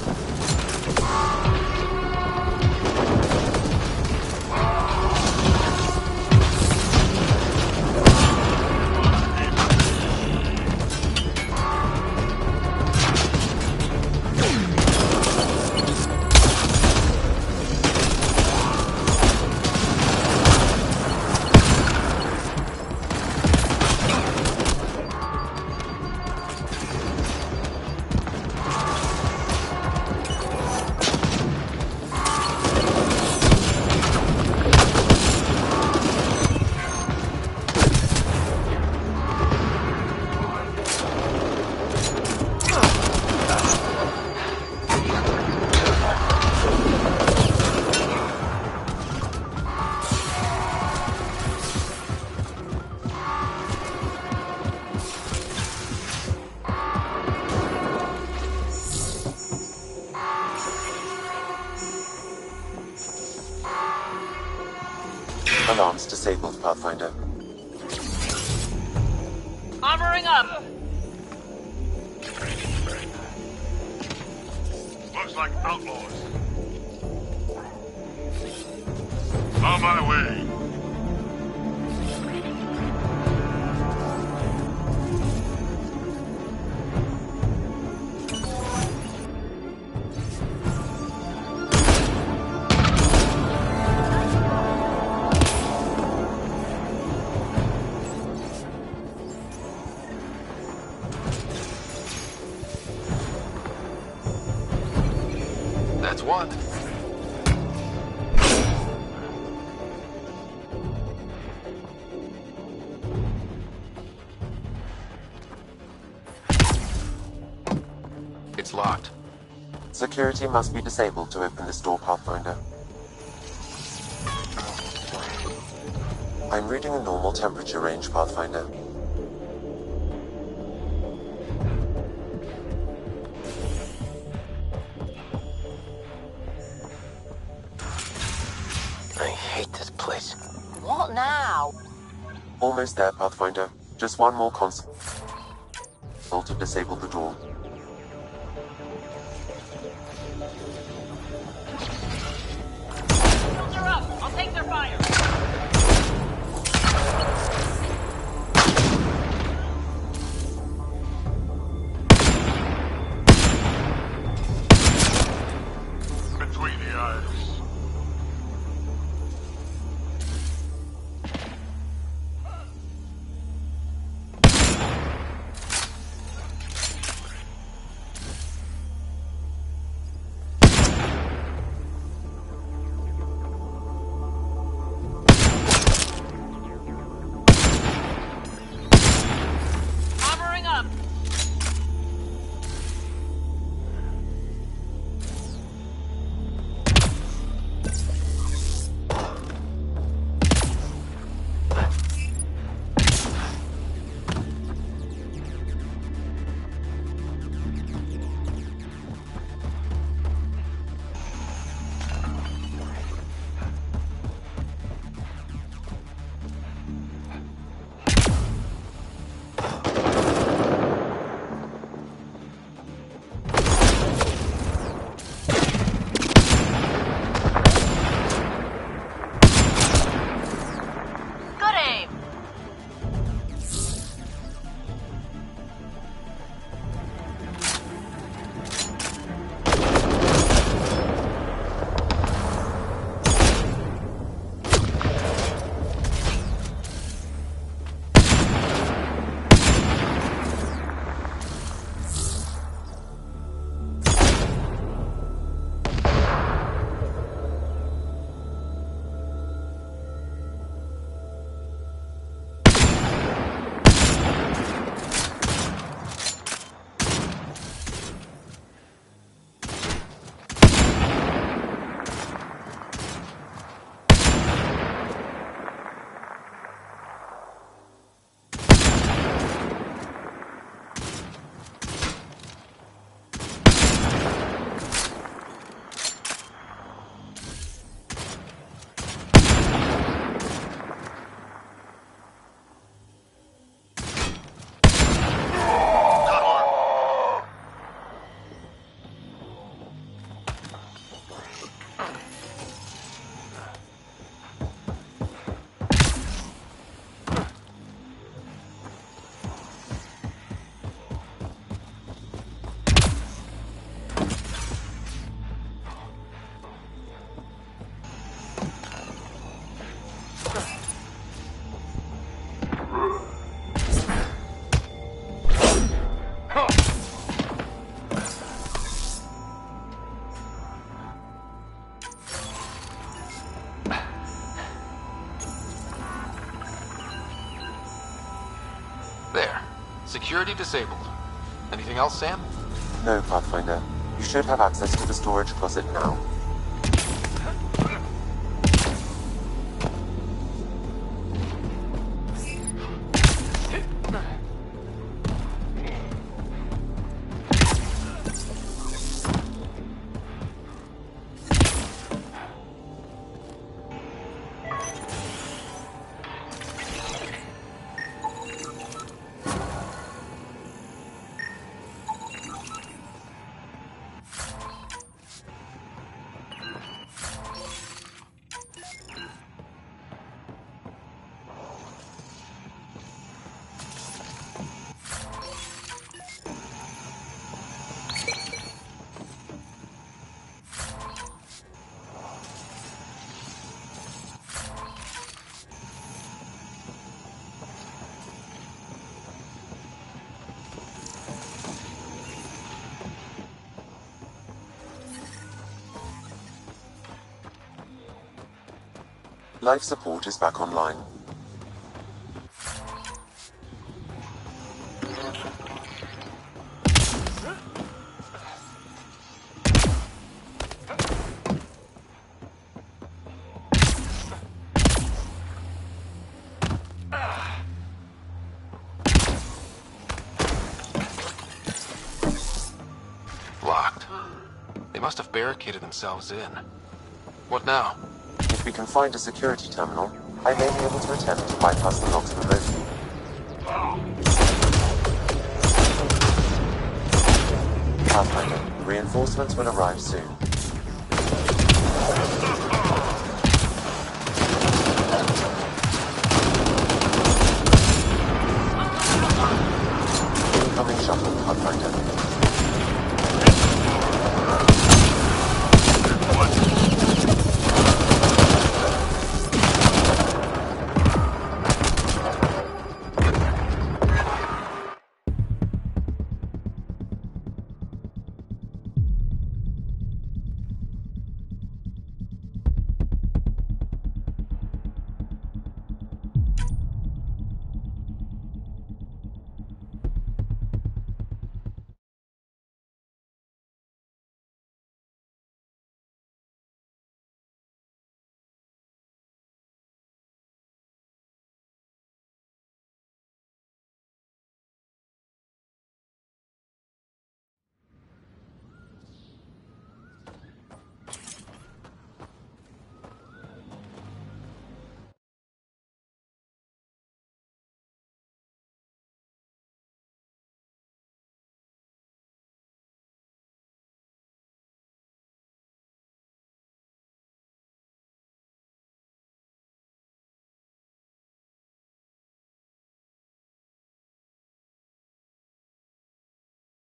Alarms disabled, Pathfinder. Armoring up! Looks like outlaws. On my way. That's one. It's locked. Security must be disabled to open this door, Pathfinder. I'm reading a normal temperature range, Pathfinder. I hate this place. What now? Almost there, Pathfinder. Just one more console to disable the door. Shields are up! I'll take their fire! Between the eyes. Armoring up! Good aim! There. Security disabled. Anything else, Sam? No, Pathfinder. You should have access to the storage closet now. Life support is back online. Locked. They must have barricaded themselves in. What now? If we can find a security terminal, I may be able to attempt to bypass the locks remotely. Pathfinder, reinforcements will arrive soon. Incoming shuttle, Pathfinder.